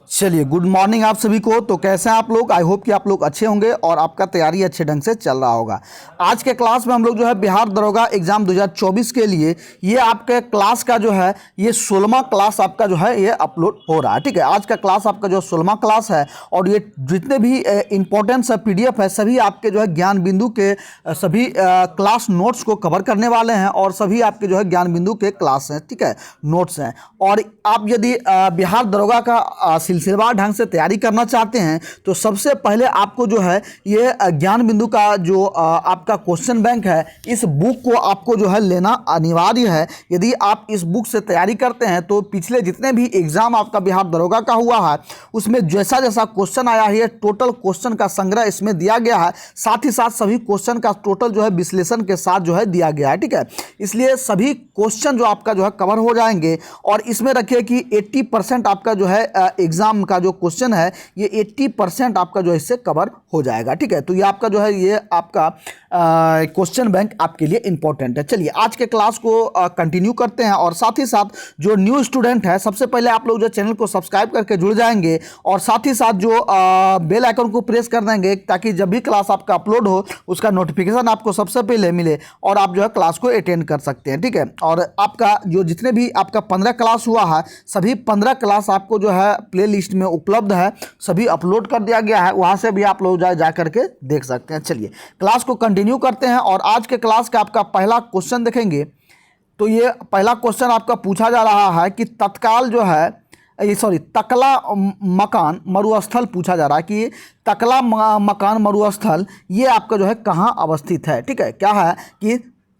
चलिए, good morning आप सभी को। तो कैसे हैं आप लोग? आई होप कि आप लोग अच्छे होंगे और आपका तैयारी अच्छे ढंग से चल रहा होगा। आज के क्लास में हम लोग जो है बिहार दरोगा एग्जाम 2024 के लिए ये आपके क्लास का जो है ये 16वां क्लास आपका जो है ये अपलोड हो रहा है। ठीक है, आज का क्लास आपका जो 16वां क्लास है और ये जितने भी इंपॉर्टेंट PDF है सभी आपके जो है ज्ञान बिंदु के सभी क्लास नोट्स को कवर करने वाले हैं और सभी आपके जो है ज्ञान बिंदु के क्लास हैं। ठीक है, नोट्स हैं। और आप यदि बिहार दरोगा का सिलसिलेवार ढंग से तैयारी करना चाहते हैं तो सबसे पहले आपको जो है ये ज्ञान बिंदु का जो आपका क्वेश्चन बैंक है इस बुक को आपको जो है लेना अनिवार्य है। यदि आप इस बुक से तैयारी करते हैं तो पिछले जितने भी एग्जाम आपका बिहार दरोगा का हुआ है उसमें जैसा जैसा क्वेश्चन आया है टोटल क्वेश्चन का संग्रह इसमें दिया गया है, साथ ही साथ सभी क्वेश्चन का टोटल जो है विश्लेषण के साथ जो है दिया गया है। ठीक है, इसलिए सभी क्वेश्चन जो आपका जो है कवर हो जाएंगे और इसमें रखिए कि 80% आपका जो है एग्जाम का जो क्वेश्चन है ये 80% आपका जो है इससे कवर हो जाएगा। ठीक है, तो ये आपका जो है ये आपका क्वेश्चन बैंक आपके लिए इंपॉर्टेंट है। चलिए आज के क्लास को कंटिन्यू करते हैं और साथ ही साथ जो न्यू स्टूडेंट है सबसे पहले आप लोग जो चैनल को सब्सक्राइब करके जुड़ जाएंगे और साथ ही साथ जो बेल आइकन को प्रेस कर देंगे ताकि जब भी क्लास आपका अपलोड हो उसका नोटिफिकेशन आपको सबसे पहले मिले और आप जो है क्लास को अटेंड कर सकते हैं। ठीक है, और आपका जो जितने भी आपका 15 क्लास हुआ है सभी 15 क्लास आपको जो है प्ले लिस्ट में उपलब्ध है, सभी अपलोड कर दिया गया है, वहाँ से भी आप लोग जा करके देख सकते हैं। चलिए क्लास को कंटिन्यू करते हैं और आज के क्लास का आपका पहला क्वेश्चन देखेंगे। तो ये पहला क्वेश्चन आपका पूछा जा रहा है कि तत्काल जो है तकला मकान मरुस्थल पूछा जा रहा है कि तकला मकान मरुस्थल ये आपका जो है कहाँ अवस्थित है। ठीक है, क्या है कि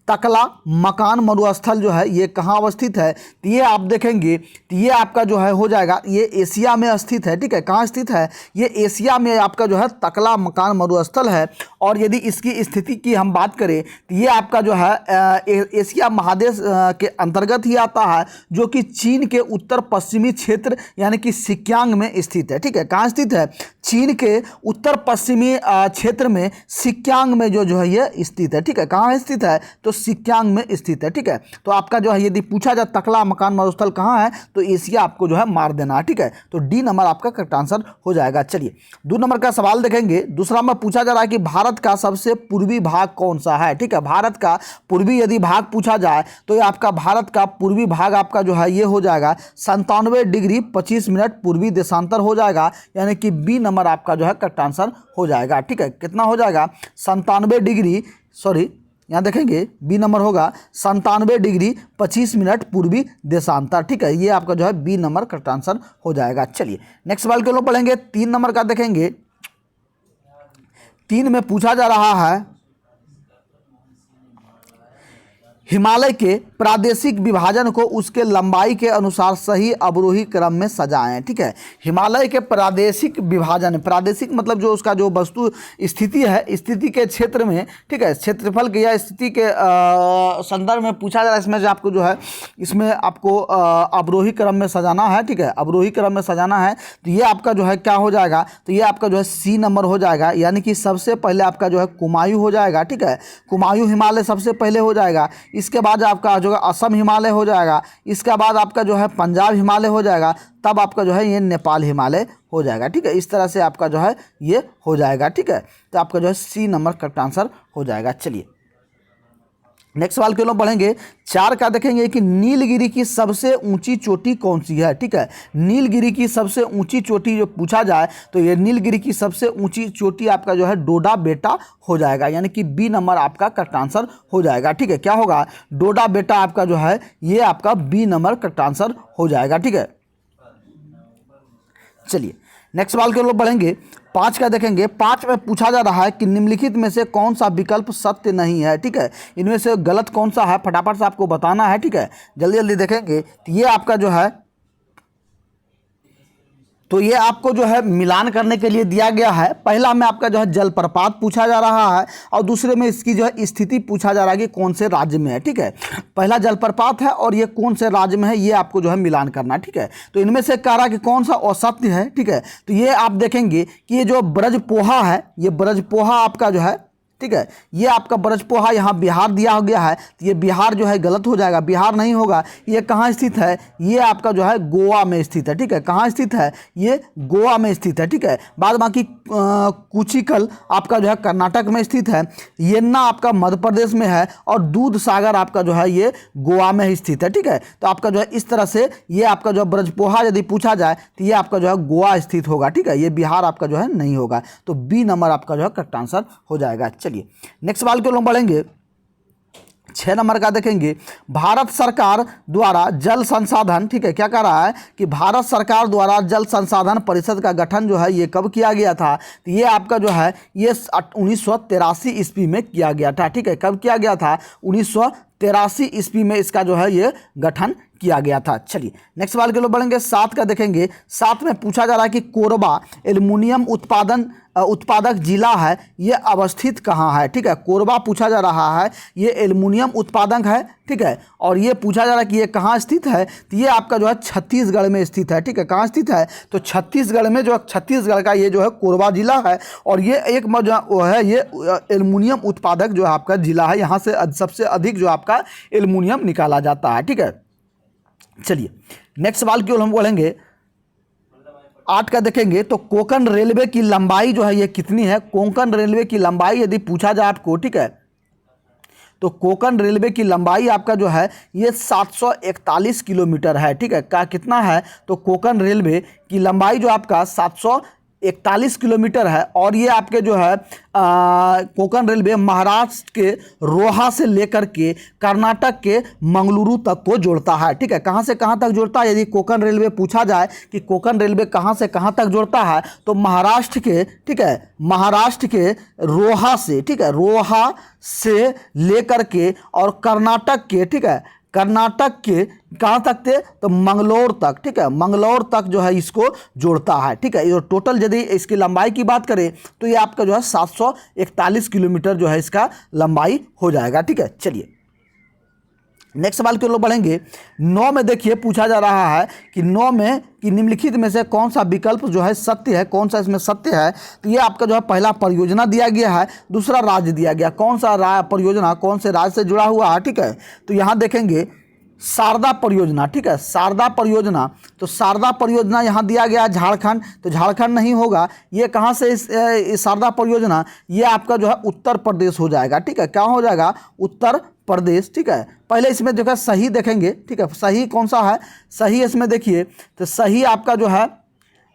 तकला मकान मरुस्थल जो है ये कहाँ अवस्थित है, तो ये आप देखेंगे तो ये आपका जो है हो जाएगा ये एशिया में स्थित है। ठीक है, कहाँ स्थित है? ये एशिया में आपका जो है तकला मकान मरुस्थल है। और यदि इसकी स्थिति की हम बात करें तो ये आपका जो है एशिया महादेश के अंतर्गत ही आता है जो कि चीन के उत्तर पश्चिमी क्षेत्र यानी कि सिक्यांग में स्थित है। ठीक है, कहाँ स्थित है? चीन के उत्तर पश्चिमी क्षेत्र में सिक्यांग में जो है ये स्थित है। ठीक है, कहाँ स्थित है? तो सिक्यांग में स्थित है। ठीक है, तो आपका जो है यदि पूछा जाए तकला मकान मरुस्थल कहाँ है तो एशिया आपको जो है मार देना है। ठीक है, तो डी नंबर आपका करेक्ट आंसर हो जाएगा। चलिए 2 नंबर का सवाल देखेंगे। दूसरा में पूछा जा रहा है कि भारत का सबसे पूर्वी भाग कौन सा है। ठीक है, भारत का पूर्वी यदि भाग पूछा जाए तो ये आपका भारत का पूर्वी भाग आपका जो है ये हो जाएगा 97 डिग्री 25 मिनट पूर्वी देशांतर हो जाएगा, यानी कि बी नंबर आपका जो है करेक्ट आंसर हो जाएगा। ठीक है, कितना हो जाएगा? 97 डिग्री यहाँ देखेंगे बी नंबर होगा 97 डिग्री 25 मिनट पूर्वी देशांतर। ठीक है, ये आपका जो है बी नंबर करेक्ट आंसर हो जाएगा। चलिए नेक्स्ट सवाल के लोग पढ़ेंगे। 3 नंबर का देखेंगे। 3 में पूछा जा रहा है हिमालय के प्रादेशिक विभाजन को उसके लंबाई के अनुसार सही अवरोही क्रम में सजाएं। ठीक है, हिमालय के प्रादेशिक विभाजन, प्रादेशिक मतलब जो उसका जो वस्तु स्थिति है स्थिति के क्षेत्र में, ठीक है, क्षेत्रफल के या स्थिति के संदर्भ में पूछा जा रहा है। इसमें जो आपको जो है इसमें आपको अवरोही क्रम में सजाना है। ठीक है, अवरोही क्रम में सजाना है तो ये आपका जो है क्या हो जाएगा? तो ये आपका जो है सी नंबर हो जाएगा, यानी कि सबसे पहले आपका जो है कुमायूं हो जाएगा। ठीक है, कुमायूं हिमालय सबसे पहले हो जाएगा। इसके बाद आपका जो है असम हिमालय हो जाएगा। इसके बाद आपका जो है पंजाब हिमालय हो जाएगा। तब आपका जो है ये नेपाल हिमालय हो जाएगा। ठीक है, इस तरह से आपका जो है ये हो जाएगा। ठीक है, तो आपका जो है सी नंबर करेक्ट आंसर हो जाएगा। चलिए नेक्स्ट सवाल के लोग पढ़ेंगे। 4 का देखेंगे कि नीलगिरी की सबसे ऊंची चोटी कौन सी है। ठीक है, नीलगिरी की सबसे ऊंची चोटी जो पूछा जाए तो ये नीलगिरी की सबसे ऊंची चोटी आपका जो है डोडा बेटा हो जाएगा, यानी कि बी नंबर आपका करेक्ट आंसर हो जाएगा। ठीक है, क्या होगा? डोडा बेटा आपका जो है ये आपका बी नंबर करेक्ट आंसर हो जाएगा। ठीक है, चलिए नेक्स्ट सवाल के लोग बढ़ेंगे। 5 का देखेंगे। 5 में पूछा जा रहा है कि निम्नलिखित में से कौन सा विकल्प सत्य नहीं है। ठीक है, इनमें से गलत कौन सा है फटाफट से आपको बताना है। ठीक है, जल्दी जल्दी देखेंगे तो ये आपका जो है तो ये आपको जो है मिलान करने के लिए दिया गया है। पहला में आपका जो है जलप्रपात पूछा जा रहा है और दूसरे में इसकी जो है स्थिति पूछा जा रहा है कि कौन से राज्य में है। ठीक है, पहला जलप्रपात है और ये कौन से राज्य में है ये आपको जो है मिलान करना है। ठीक है, तो इनमें से कह रहा है कि कौन सा असत्य है। ठीक है, तो ये आप देखेंगे कि ये जो ब्रजपोहा है ये ब्रजपोहा आपका जो है ठीक है। ये आपका ब्रजपोहा यहाँ बिहार दिया गया है, तो ये बिहार जो है गलत हो जाएगा, बिहार नहीं होगा। ये कहाँ स्थित है? ये आपका जो है गोवा में स्थित है, ठीक है। कहाँ स्थित है? ये गोवा में स्थित है, ठीक है। बाद बाकी कुचिकल आपका जो है कर्नाटक में स्थित है, येन्ना आपका मध्य प्रदेश में है, और दूध सागर आपका जो है ये गोवा में ही स्थित है, ठीक है। तो आपका जो है इस तरह से ये आपका जो ब्रजपोहा यदि पूछा जाए तो ये आपका जो है गोवा स्थित होगा, ठीक है। ये बिहार आपका जो है नहीं होगा, तो बी नंबर आपका जो है करेक्ट आंसर हो जाएगा। चलिए नेक्स्ट सवाल के लोग बढ़ेंगे। 6 नंबर का देखेंगे, भारत सरकार द्वारा जल संसाधन, ठीक है, क्या कह रहा है कि भारत सरकार द्वारा जल संसाधन परिषद का गठन जो है ये कब किया गया था? तो ये आपका जो है ये 1983 ईस्वी में किया गया था, ठीक है। कब किया गया था? 1983 ईस्वी में इसका जो है ये गठन किया गया था। चलिए नेक्स्ट सवाल के लोग बढ़ेंगे। 7 का देखेंगे। 7 में पूछा जा रहा है कि कोरबा एल्युमिनियम उत्पादक जिला है, ये अवस्थित कहाँ है? ठीक है, कोरबा पूछा जा रहा है, ये एल्युमिनियम उत्पादक है, ठीक है। और ये पूछा जा रहा है कि ये कहाँ स्थित है? तो ये आपका जो है छत्तीसगढ़ में स्थित है, ठीक है। कहाँ स्थित है? तो छत्तीसगढ़ में, जो छत्तीसगढ़ का ये जो है कोरबा जिला है, और ये एक वो है ये एल्युमिनियम उत्पादक जो आपका जिला है, यहाँ से सबसे अधिक जो आपका एल्युमिनियम निकाला जाता है, ठीक है। चलिए नेक्स्ट सवाल की ओर हम बोलेंगे। 8 का देखेंगे तो कोंकण रेलवे की लंबाई जो है ये कितनी है? कोंकण रेलवे की लंबाई यदि पूछा जाए आपको, ठीक है, तो कोंकण रेलवे की लंबाई आपका जो है ये 741 किलोमीटर है, ठीक है। का कितना है? तो कोंकण रेलवे की लंबाई जो आपका 741 किलोमीटर है, और ये आपके जो है कोंकण रेलवे महाराष्ट्र के रोहा से लेकर के कर्नाटक के मंगलुरु तक को जोड़ता है, ठीक है। कहाँ से कहाँ तक जोड़ता है? यदि कोंकण रेलवे पूछा जाए कि कोंकण रेलवे कहाँ से कहाँ तक जोड़ता है, तो महाराष्ट्र के, ठीक है, महाराष्ट्र के रोहा से, ठीक है, रोहा से लेकर के और कर्नाटक के, ठीक है, कर्नाटक के कहाँ तक थे? तो मंगलोर तक, ठीक है, मंगलोर तक जो है इसको जोड़ता है, ठीक है। ये टोटल यदि इसकी लंबाई की बात करें तो ये आपका जो है 741 किलोमीटर जो है इसका लंबाई हो जाएगा, ठीक है। चलिए नेक्स्ट सवाल के लोग बढ़ेंगे। 9 में देखिए पूछा जा रहा है कि 9 में कि निम्नलिखित में से कौन सा विकल्प जो है सत्य है, कौन सा इसमें सत्य है? तो ये आपका जो है पहला परियोजना दिया गया है, दूसरा राज्य दिया गया। कौन सा परियोजना कौन से राज्य से जुड़ा हुआ है? ठीक है, तो यहाँ देखेंगे शारदा परियोजना, ठीक है, शारदा परियोजना। तो शारदा परियोजना यहाँ दिया गया झारखंड, तो झारखंड नहीं होगा। ये कहाँ से इस शारदा परियोजना? ये आपका जो है उत्तर प्रदेश हो जाएगा, ठीक है। क्या हो जाएगा? उत्तर प्रदेश, ठीक है। पहले इसमें देखा सही देखेंगे, ठीक है, सही कौन सा है? सही इसमें देखिए तो सही आपका जो है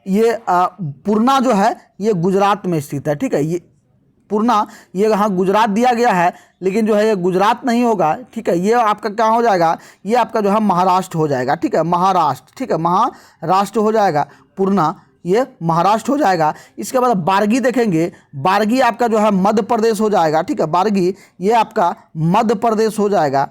ये पूर्णा जो है ये गुजरात में स्थित है, ठीक है। ये पूर्णा ये यहाँ गुजरात दिया गया है, लेकिन जो है ये गुजरात नहीं होगा, ठीक है। ये आपका क्या हो जाएगा? ये आपका जो है महाराष्ट्र हो जाएगा, ठीक है, महाराष्ट्र, ठीक है, महाराष्ट्र हो जाएगा। पूर्णा ये महाराष्ट्र हो जाएगा। इसके बाद बारगी देखेंगे, बारगी आपका जो है मध्य प्रदेश हो जाएगा, ठीक है। बारगी ये आपका मध्य प्रदेश हो जाएगा,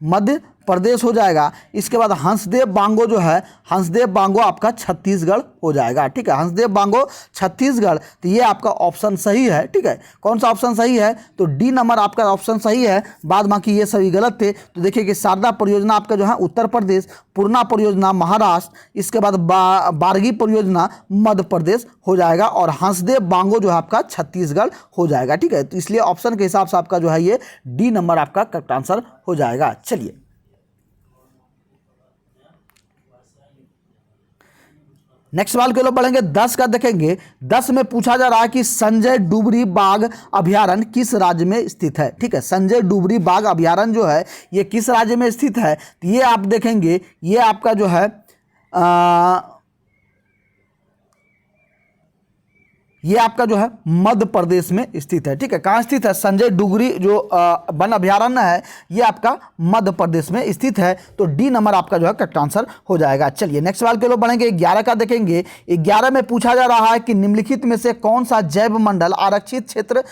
मध्य प्रदेश हो जाएगा। इसके बाद हंसदेव बांगो जो है, हंसदेव बांगो आपका छत्तीसगढ़ हो जाएगा, ठीक है, हंसदेव बांगो छत्तीसगढ़। तो ये आपका ऑप्शन सही है, ठीक है। कौन सा ऑप्शन सही है? तो डी नंबर आपका ऑप्शन सही है, बाद बाकी ये सभी गलत थे। तो देखिए कि शारदा परियोजना आपका जो है उत्तर प्रदेश, पूर्णा परियोजना महाराष्ट्र, इसके बाद बारगी परियोजना मध्य प्रदेश हो जाएगा, और हंसदेव बांगो जो है आपका छत्तीसगढ़ हो जाएगा, ठीक है। तो इसलिए ऑप्शन के हिसाब से आपका जो है ये डी नंबर आपका करेक्ट आंसर हो जाएगा। चलिए नेक्स्ट सवाल के लोग बढ़ेंगे। 10 का देखेंगे। 10 में पूछा जा रहा है कि संजय डुबरी बाघ अभयारण्य किस राज्य में स्थित है? ठीक है, संजय डुबरी बाघ अभयारण्य जो है ये किस राज्य में स्थित है? तो ये आप देखेंगे ये आपका जो है ये आपका जो है मध्य प्रदेश में स्थित है, ठीक है। कहाँ स्थित है? संजय डुगरी जो वन अभयारण्य है ये आपका मध्य प्रदेश में स्थित है। तो डी नंबर आपका जो है करेक्ट आंसर हो जाएगा। चलिए नेक्स्ट सवाल के लोग बढ़ेंगे। 11 का देखेंगे। 11 में पूछा जा रहा है कि निम्नलिखित में से कौन सा जैव मंडल आरक्षित क्षेत्र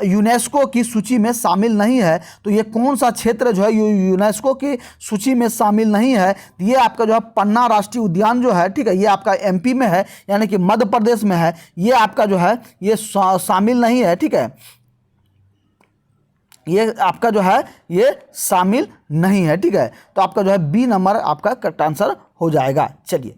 यूनेस्को की सूची में शामिल नहीं है? तो ये कौन सा क्षेत्र जो है यूनेस्को की सूची में शामिल नहीं है? ये आपका जो है पन्ना राष्ट्रीय उद्यान जो है, ठीक है, ये आपका एमपी में है, यानी कि मध्य प्रदेश में है। ये आपका जो है ये शामिल नहीं है, ठीक है, ये आपका जो है ये शामिल नहीं है, ठीक है। तो आपका जो है बी नंबर आपका करेक्ट आंसर हो जाएगा। चलिए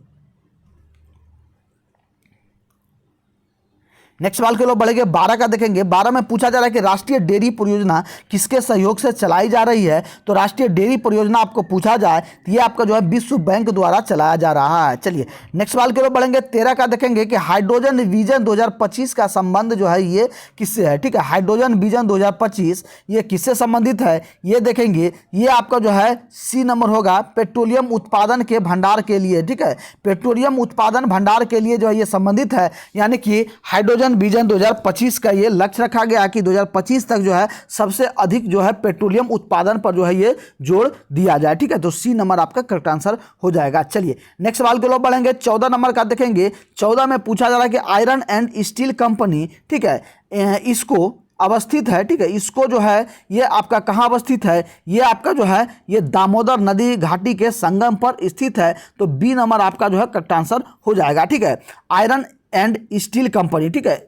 नेक्स्ट सवाल के लोग बढ़ेंगे 12 का देखेंगे। 12 में पूछा जा रहा है कि राष्ट्रीय डेयरी परियोजना किसके सहयोग से चलाई जा रही है। तो राष्ट्रीय डेयरी परियोजना आपको पूछा जाए तो ये आपका जो है विश्व बैंक द्वारा चलाया जा रहा है। चलिए नेक्स्ट सवाल के लोग बढ़ेंगे 13 का देखेंगे कि हाइड्रोजन विजन 2025 का संबंध जो है ये किससे है। ठीक है, हाइड्रोजन विजन 2025 ये किससे संबंधित है ये देखेंगे। ये आपका जो है सी नंबर होगा, पेट्रोलियम उत्पादन के भंडार के लिए। ठीक है, पेट्रोलियम उत्पादन भंडार के लिए जो है ये संबंधित है, यानी कि हाइड्रोजन विजन 2025 का ये लक्ष्य रखा गया कि 2025 तक जो है सबसे अधिक जो है पेट्रोलियम उत्पादन पर जो है ये जोर दिया जाए। ठीक है, तो सी नंबर आपका करेक्ट आंसर हो जाएगा। चलिए नेक्स्ट सवाल के लोग बढ़ेंगे 14 नंबर का देखेंगे। 14 में पूछा जा रहा है कि आयरन एंड स्टील कंपनी, ठीक है, इसको अवस्थित है। ठीक है, इसको जो है ये आपका कहाँ अवस्थित है, ये आपका जो है ये दामोदर नदी घाटी के संगम पर स्थित है। तो बी नंबर आपका जो है करेक्ट आंसर हो जाएगा। ठीक है, आयरन एंड स्टील कंपनी, ठीक है,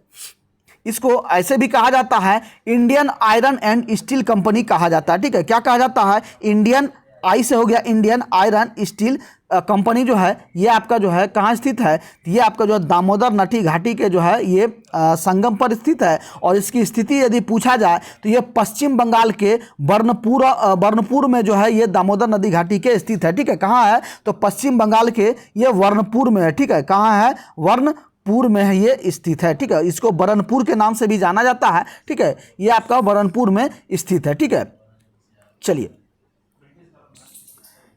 इसको ऐसे भी कहा जाता है Indian iron and steel company कहा जाता है। ठीक है, क्या कहा जाता है, इंडियन, आई से हो गया इंडियन आयरन स्टील कंपनी जो है ये आपका जो है कहाँ स्थित है, ये आपका जो है दामोदर नदी घाटी के जो है ये संगम पर स्थित है। और इसकी स्थिति यदि पूछा जाए तो ये पश्चिम बंगाल के बर्नपुर में जो है ये दामोदर नदी घाटी के स्थित है। ठीक है, कहाँ है, तो पश्चिम बंगाल के ये वर्णपुर में है। ठीक है, कहाँ है, वर्णपुर में है ये स्थित है। ठीक है, इसको बरनपुर के नाम से भी जाना जाता है। ठीक है, ये आपका बरनपुर में स्थित है। ठीक है, चलिए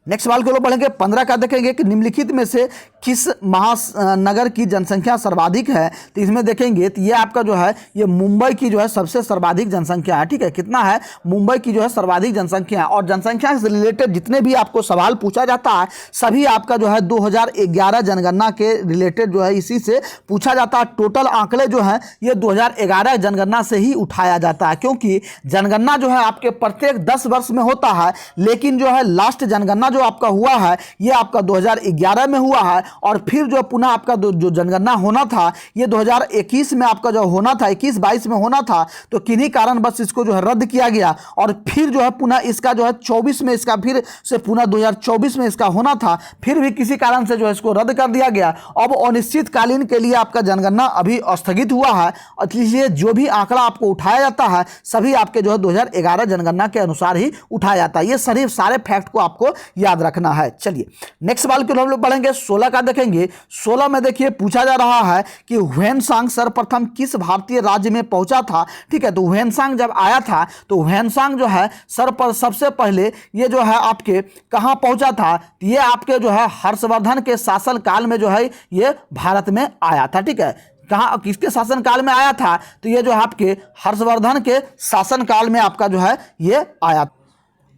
नेक्स्ट सवाल के लोग बढ़ेंगे 15 का देखेंगे कि निम्नलिखित में से किस महानगर की जनसंख्या सर्वाधिक है। तो इसमें देखेंगे तो ये आपका जो है ये मुंबई की जो है सबसे सर्वाधिक जनसंख्या है। ठीक है, कितना है, मुंबई की जो है सर्वाधिक जनसंख्या है। और जनसंख्या से रिलेटेड जितने भी आपको सवाल पूछा जाता है सभी आपका जो है 2011 जनगणना के रिलेटेड जो है इसी से पूछा जाता है। टोटल आंकड़े जो है ये 2011 जनगणना से ही उठाया जाता है, क्योंकि जनगणना जो है आपके प्रत्येक 10 वर्ष में होता है, लेकिन जो है लास्ट जनगणना जो आपका हुआ है ये आपका 2011 में हुआ है। और फिर जो पुनः आपका जो जनगणना होना था ये 2021 में आपका जो होना था, 21-22 में होना था, तो किन्हीं कारण बस इसको जो है रद्द किया गया। और फिर जो है पुनः इसका जो है 24 में इसका फिर से पुनः 2024 में इसका होना था, फिर भी किसी कारण से जो है इसको रद्द कर दिया गया। अब अनिश्चितकालीन के लिए आपका जनगणना अभी स्थगित हुआ है, इसलिए जो भी आंकड़ा आपको उठाया जाता है सभी आपके जो है 2011 जनगणना के अनुसार ही उठाया जाता है। ये सारे फैक्ट को आपको याद रखना है। चलिए नेक्स्ट सवाल के हम लोग बढ़ेंगे 16 का देखेंगे। 16 में देखिए पूछा जा रहा है कि ह्वेनसांग सर्वप्रथम किस भारतीय राज्य में पहुंचा था। ठीक है, तो ह्वेनसांग जब आया था तो ह्वेनसांग जो है सबसे पहले ये जो है आपके कहां पहुंचा था, ये आपके जो है हर्षवर्धन के शासन काल में जो है ये भारत में आया था। ठीक है, कहाँ किसके शासन काल में आया था, तो ये जो है आपके हर्षवर्धन के शासन काल में आपका जो है ये आया।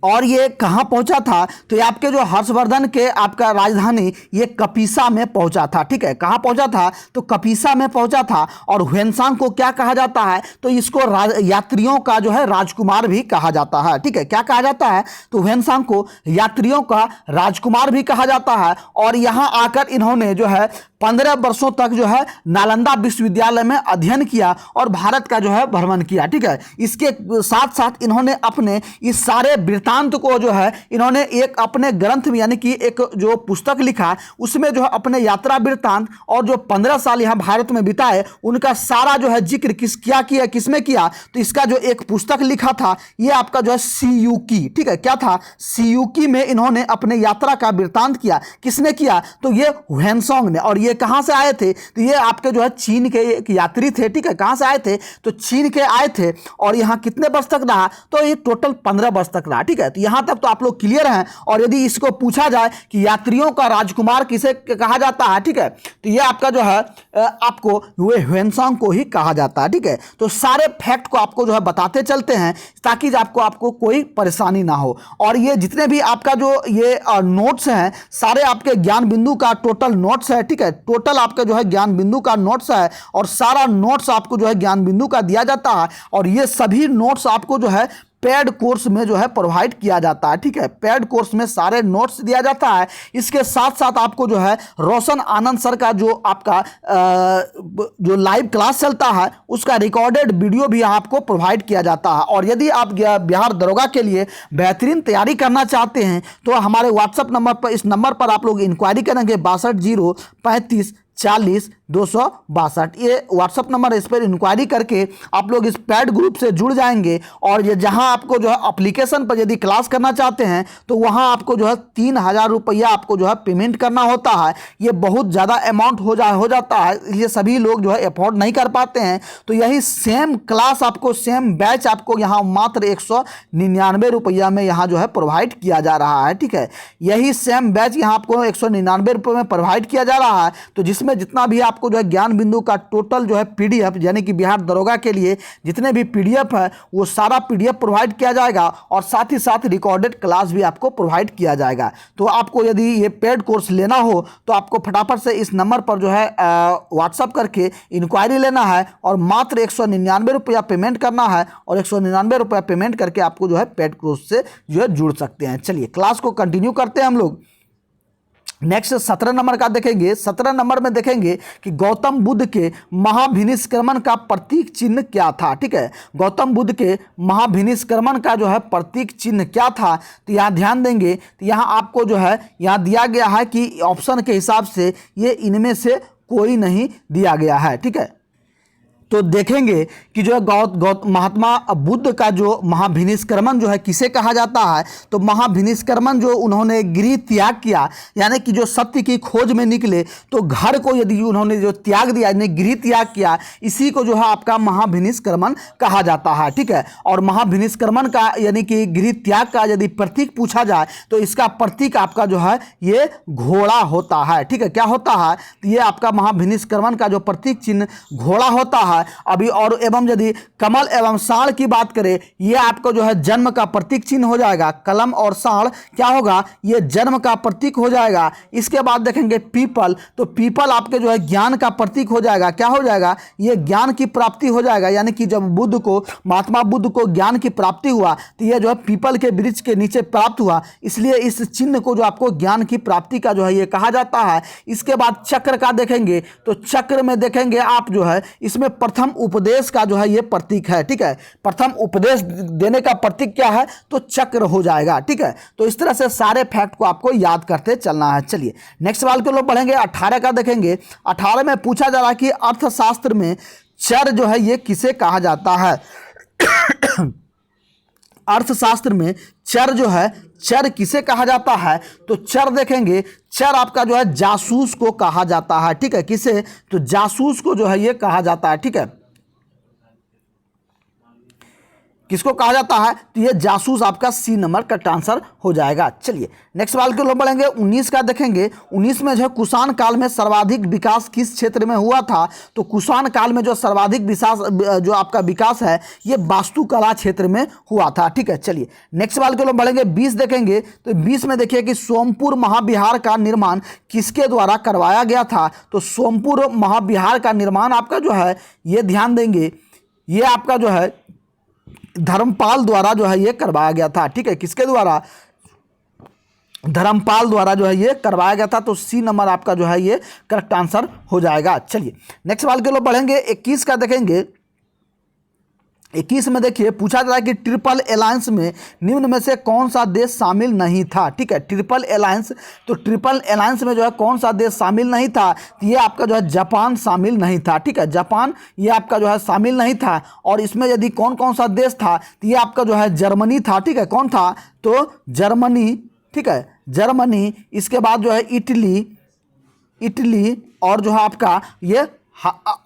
और ये कहाँ पहुंचा था, तो ये आपके जो हर्षवर्धन के आपका राजधानी ये कपीसा में पहुंचा था। ठीक है, कहाँ पहुंचा था, तो कपीसा में पहुंचा था। और ह्वेनसांग को क्या कहा जाता है, तो इसको यात्रियों का जो है राजकुमार भी कहा जाता है। ठीक है, क्या कहा जाता है, तो ह्वेनसांग को यात्रियों का राजकुमार भी कहा जाता है। और यहाँ आकर इन्होंने जो है 15 वर्षों तक जो है नालंदा विश्वविद्यालय में अध्ययन किया और भारत का जो है भ्रमण किया। ठीक है, इसके साथ साथ इन्होंने अपने इस सारे वृत्तांत को जो है इन्होंने एक अपने ग्रंथ में यानी कि एक जो पुस्तक लिखा उसमें जो है अपने यात्रा वृत्तांत और जो 15 साल यहाँ भारत में बिताए उनका सारा जो है जिक्र किसमें किया, तो इसका जो एक पुस्तक लिखा था ये आपका जो है सीयूकी। ठीक है, क्या था, सीयूकी में इन्होंने अपने यात्रा का वृत्तांत किया। किसने किया, तो ये ह्वेनसांग ने। और ये कहां से आए थे, तो ये आपके जो है चीन के एक यात्री थे। ठीक है, कहां से आए थे, तो चीन के आए थे। और यहां कितने वर्ष तक रहा, तो ये टोटल 15 वर्ष तक रहा। ठीक है, तो यहां तक तो आप लोग क्लियर हैं। और यदि इसको पूछा जाए कि यात्रियों का राजकुमार किसे कहा जाता है, ठीक है, तो ये आपका जो है आपको वे ह्वेनसांग को ही कहा जाता है। ठीक है, तो सारे फैक्ट को आपको जो है बताते चलते हैं ताकि आपको कोई परेशानी ना हो। और ये जितने भी आपका जो ये नोट्स हैं सारे आपके ज्ञान बिंदु का टोटल नोट्स है। ठीक है, टोटल आपका जो है ज्ञान बिंदु का नोट्स है और सारा नोट्स आपको जो है ज्ञान बिंदु का दिया जाता है। और ये सभी नोट्स आपको जो है पेड कोर्स में जो है प्रोवाइड किया जाता है। ठीक है, पेड कोर्स में सारे नोट्स दिया जाता है। इसके साथ साथ आपको जो है रोशन आनंद सर का जो आपका जो लाइव क्लास चलता है उसका रिकॉर्डेड वीडियो भी आपको प्रोवाइड किया जाता है। और यदि आप बिहार दरोगा के लिए बेहतरीन तैयारी करना चाहते हैं तो हमारे व्हाट्सएप नंबर पर, इस नंबर पर आप लोग इंक्वायरी करेंगे 62 035 40 262। ये व्हाट्सअप नंबर है, इस पर इंक्वायरी करके आप लोग इस पेड ग्रुप से जुड़ जाएंगे। और ये जहां आपको जो है एप्लीकेशन पर यदि क्लास करना चाहते हैं तो वहां आपको जो है 3000 रुपया आपको जो है पेमेंट करना होता है। ये बहुत ज़्यादा अमाउंट हो जाता है, ये सभी लोग जो है अफोर्ड नहीं कर पाते हैं। तो यही सेम क्लास आपको, सेम बैच आपको यहाँ मात्र 199 रुपया में यहाँ जो है प्रोवाइड किया जा रहा है। ठीक है, यही सेम बैच यहाँ आपको 199 रुपये में प्रोवाइड किया जा रहा है। तो जिसमें जितना भी आपको जो है ज्ञान बिंदु का टोटल जो है PDF, यानी कि बिहार दरोगा के लिए जितने भी PDF है वो सारा PDF प्रोवाइड किया जाएगा, और साथ ही साथ रिकॉर्डेड क्लास भी आपको प्रोवाइड किया जाएगा। तो आपको यदि ये पेड कोर्स लेना हो तो आपको फटाफट से इस नंबर पर जो है व्हाट्सअप करके इंक्वायरी लेना है, और मात्र 199 रुपया पेमेंट करना है, और 199 रुपया पेमेंट करके आपको जो है पेड कोर्स से जो है जुड़ सकते हैं। चलिए क्लास को कंटिन्यू करते हैं हम लोग। नेक्स्ट 17 नंबर का देखेंगे। 17 नंबर में देखेंगे कि गौतम बुद्ध के महाभिनिष्क्रमण का प्रतीक चिन्ह क्या था। ठीक है, गौतम बुद्ध के महाभिनिष्क्रमण का जो है प्रतीक चिन्ह क्या था, तो यहाँ ध्यान देंगे तो यहाँ आपको जो है यहाँ दिया गया है कि ऑप्शन के हिसाब से ये इनमें से कोई नहीं दिया गया है। ठीक है, तो देखेंगे कि जो है महात्मा बुद्ध का जो महाभिनिष्क्रमण जो है किसे कहा जाता है, तो महाभिनिष्क्रमण जो उन्होंने गृह त्याग किया, यानी कि जो सत्य की खोज में निकले, तो घर को यदि उन्होंने जो त्याग दिया, यानी गृह त्याग किया, इसी को जो है आपका महाभिनिष्क्रमण कहा जाता है। ठीक है, और महाभिनिष्क्रमण का यानी कि गृह त्याग का यदि प्रतीक पूछा जाए तो इसका प्रतीक आपका जो है ये घोड़ा होता है। ठीक है, क्या होता है, तो ये आपका महाभिनिष्क्रमण का जो प्रतीक चिन्ह घोड़ा होता है। अभी और एवं यदि कमल एवं साढ़ की बात करें, ये आपको जो है जन्म का प्रतीक चिन्ह हो जाएगा। कलम और साढ़ क्या होगा, ये जन्म का प्रतीक हो जाएगा। इसके बाद देखेंगे पीपल, तो पीपल आपके जो है ज्ञान का प्रतीक हो जाएगा। क्या हो जाएगा, ये ज्ञान की प्राप्ति हो जाएगा, यानी कि जब बुद्ध को, महात्मा बुद्ध को ज्ञान की प्राप्ति हुआ तो ये जो है पीपल के वृक्ष के नीचे प्राप्त हुआ, इसलिए इस चिन्ह को जो आपको ज्ञान की प्राप्ति का जो है ये कहा जाता है। इसके बाद चक्र का देखेंगे, तो चक्र में देखेंगे आप जो है इसमें प्रथम उपदेश का जो है ये प्रतीक है। ठीक है, प्रथम उपदेश देने का प्रतीक क्या है, तो चक्र हो जाएगा। ठीक है, तो इस तरह से सारे फैक्ट को आपको याद करते चलना है। चलिए नेक्स्ट सवाल के लोग बढ़ेंगे। 18 का देखेंगे। 18 में पूछा जा रहा है कि अर्थशास्त्र में चर जो है ये किसे कहा जाता है। अर्थशास्त्र में चर जो है, चर किसे कहा जाता है, तो चर देखेंगे, चर आपका जो है जासूस को कहा जाता है। ठीक है, किसे, तो जासूस को जो है ये कहा जाता है। ठीक है, किसको कहा जाता है, तो ये जासूस आपका सी नंबर का आंसर हो जाएगा। चलिए नेक्स्ट सवाल के लोग बढ़ेंगे। 19 का देखेंगे। 19 में जो है कुषाण काल में सर्वाधिक विकास किस क्षेत्र में हुआ था, तो कुषाण काल में जो सर्वाधिक विकास जो आपका विकास है ये वास्तुकला क्षेत्र में हुआ था। ठीक है, चलिए नेक्स्ट सवाल के लोग बढ़ेंगे। 20 देखेंगे, तो 20 में देखिए कि सोमपुर महाविहार का निर्माण किसके द्वारा करवाया गया था, तो सोमपुर महाविहार का निर्माण आपका जो है ये ध्यान देंगे, ये आपका जो है धर्मपाल द्वारा जो है ये करवाया गया था। ठीक है, किसके द्वारा, धर्मपाल द्वारा जो है ये करवाया गया था। तो सी नंबर आपका जो है ये करेक्ट आंसर हो जाएगा। चलिए नेक्स्ट सवाल के लोग बढ़ेंगे। 21 का देखेंगे। 21 में देखिए पूछा जा रहा है कि ट्रिपल अलायंस में निम्न में से कौन सा देश शामिल नहीं था। ठीक है, ट्रिपल अलायंस, तो ट्रिपल अलायंस में जो है कौन सा देश शामिल नहीं था, तो ये आपका जो है जापान शामिल नहीं था। ठीक है, जापान ये आपका जो है शामिल नहीं था। और इसमें यदि कौन कौन सा देश था, तो ये आपका जो है जर्मनी था। ठीक है, कौन था, तो जर्मनी। ठीक है, जर्मनी, इसके बाद जो है इटली और जो है आपका ये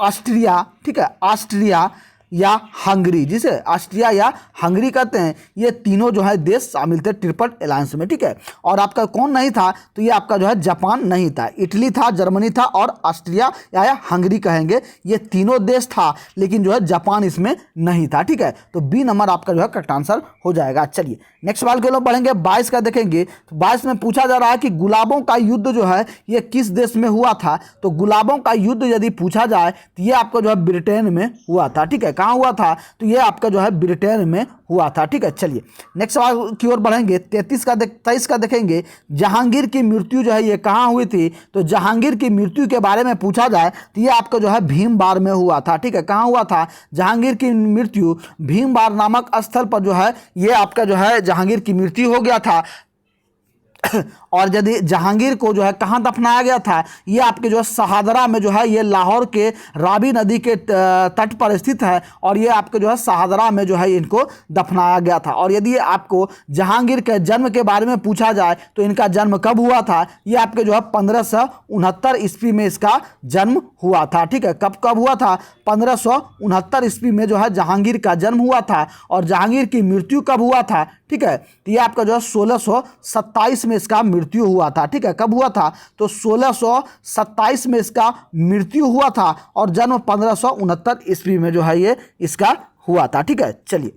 ऑस्ट्रिया। ठीक है, ऑस्ट्रिया या हंगरी, जिसे ऑस्ट्रिया या हंगरी कहते हैं, ये तीनों जो है देश शामिल थे ट्रिपल अलायंस में। ठीक है, और आपका कौन नहीं था, तो ये आपका जो है जापान नहीं था, इटली था, जर्मनी था और ऑस्ट्रिया या हंगरी कहेंगे, ये तीनों देश था, लेकिन जो है जापान इसमें नहीं था। ठीक है, तो बी नंबर आपका जो है करेक्ट आंसर हो जाएगा। चलिए नेक्स्ट सवाल के लोग बढ़ेंगे। 22 का देखेंगे। तो 22 में पूछा जा रहा है कि गुलाबों का युद्ध जो है ये किस देश में हुआ था, तो गुलाबों का युद्ध यदि पूछा जाए तो ये आपका जो है ब्रिटेन में हुआ था। ठीक है, कहाँ हुआ था, तो ये आपका जो है ब्रिटेन में हुआ था। ठीक है, चलिए नेक्स्ट सवाल की ओर बढ़ेंगे। 23 का देखेंगे। जहांगीर की मृत्यु जो है ये कहाँ हुई थी, तो जहांगीर की मृत्यु के बारे में पूछा जाए तो ये आपका जो है भीमबार में हुआ था। ठीक है, कहाँ हुआ था, जहांगीर की मृत्यु भीमबार नामक स्थल पर जो है ये आपका जो है जहांगीर की मृत्यु हो गया था। और यदि जहांगीर को जो है कहाँ दफनाया गया था, ये आपके जो है शहादरा में जो है, ये लाहौर के रावी नदी के तट पर स्थित है और ये आपके जो है शहादरा में जो है इनको दफनाया गया था। और यदि आपको जहांगीर के जन्म के बारे में पूछा जाए तो इनका जन्म कब हुआ था, ये आपके जो है 1569 ईस्वी में इसका जन्म हुआ था। ठीक है, कब कब हुआ था, 1569 ईस्वी में जो है जहांगीर का जन्म हुआ था। और जहांगीर की मृत्यु कब हुआ था, ठीक है, तो ये आपका जो है 1627 में इसका मृत्यु हुआ था। ठीक है, कब हुआ था, तो 1627 में इसका मृत्यु हुआ था और जन्म 1569 ईस्वी में जो है ये इसका हुआ था। ठीक है, चलिए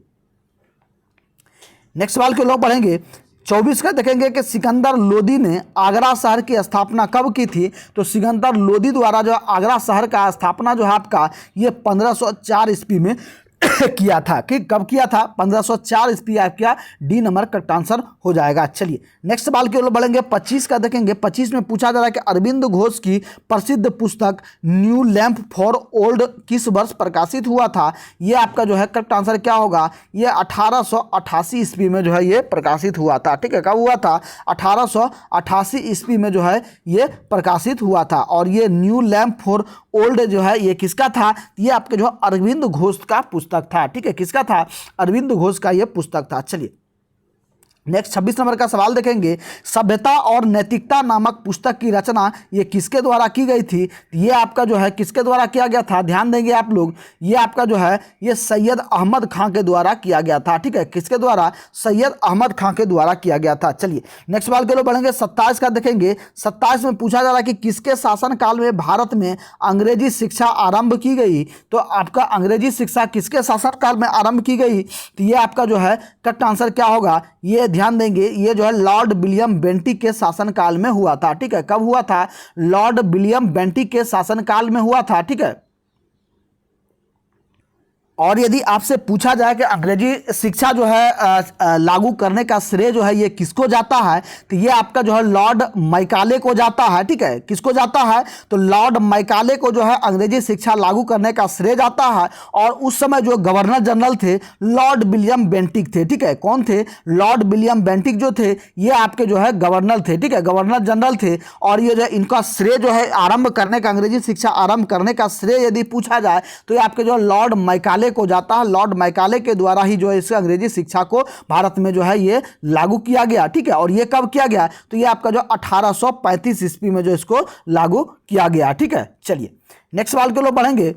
नेक्स्ट सवाल के लोग पढ़ेंगे। 24 का देखेंगे कि सिकंदर लोदी ने आगरा शहर की स्थापना कब की थी। तो सिकंदर लोदी द्वारा जो आगरा शहर का स्थापना जो है आपका ये 1504 ईस्वी में किया था। कि कब किया था, 1504 ईस्वी आपका डी नंबर करेक्ट आंसर हो जाएगा। चलिए नेक्स्ट सवाल की ओर बढ़ेंगे। 25 का देखेंगे। 25 में पूछा जा रहा है कि अरविंद घोष की प्रसिद्ध पुस्तक न्यू लैंप फॉर ओल्ड किस वर्ष प्रकाशित हुआ था। ये आपका जो है करेक्ट आंसर क्या होगा, ये 1888 ईस्वी में जो है ये प्रकाशित हुआ था। ठीक है, कब हुआ था, 1888 ईस्वी में जो है ये प्रकाशित हुआ था। और ये न्यू लैंप फॉर ओल्ड जो है ये किसका था, ये आपके जो है अरविंद घोष का पुस्तक था। ठीक है, किसका था, अरविंद घोष का ये पुस्तक था। चलिए नेक्स्ट 26 नंबर का सवाल देखेंगे। सभ्यता और नैतिकता नामक पुस्तक की रचना ये किसके द्वारा की गई थी। ये आपका जो है किसके द्वारा किया गया था, ध्यान देंगे आप लोग, ये आपका जो है ये सैयद अहमद खां के द्वारा किया गया था। ठीक है, किसके द्वारा, सैयद अहमद खां के द्वारा किया गया था। चलिए नेक्स्ट सवाल के लोग बढ़ेंगे। 27 का देखेंगे। 27 में पूछा जा रहा है कि किसके शासनकाल में भारत में अंग्रेजी शिक्षा आरंभ की गई। तो आपका अंग्रेजी शिक्षा किसके शासनकाल में आरंभ की गई, तो ये आपका जो है करेक्ट आंसर क्या होगा, ये ध्यान देंगे, ये जो है लॉर्ड विलियम बेंटिक के शासनकाल में हुआ था। ठीक है, कब हुआ था, लॉर्ड विलियम बेंटिक के शासनकाल में हुआ था। ठीक है, और यदि आपसे पूछा जाए कि अंग्रेजी शिक्षा जो है लागू करने का श्रेय जो है ये किसको जाता है, तो ये आपका जो है लॉर्ड मैकाले को जाता है। ठीक है, किसको जाता है, तो लॉर्ड मैकाले को जो है अंग्रेजी शिक्षा लागू करने का श्रेय जाता है। और उस समय जो गवर्नर जनरल थे लॉर्ड विलियम बेंटिक थे। ठीक है, कौन थे, लॉर्ड विलियम बेंटिक जो थे ये आपके जो है गवर्नर थे। ठीक है, गवर्नर जनरल थे। और ये जो इनका श्रेय जो है आरंभ करने का, अंग्रेजी शिक्षा आरंभ करने का श्रेय यदि पूछा जाए तो ये आपके जो लॉर्ड मैकाले को जाता है। लॉर्ड मैकाले के द्वारा ही जो है इस अंग्रेजी शिक्षा को भारत में जो है ये लागू किया गया। ठीक है, और ये कब किया गया, तो ये आपका जो 1835 ईस्वी में जो इसको लागू किया गया। ठीक है, चलिए नेक्स्ट सवाल के लोग बढ़ेंगे।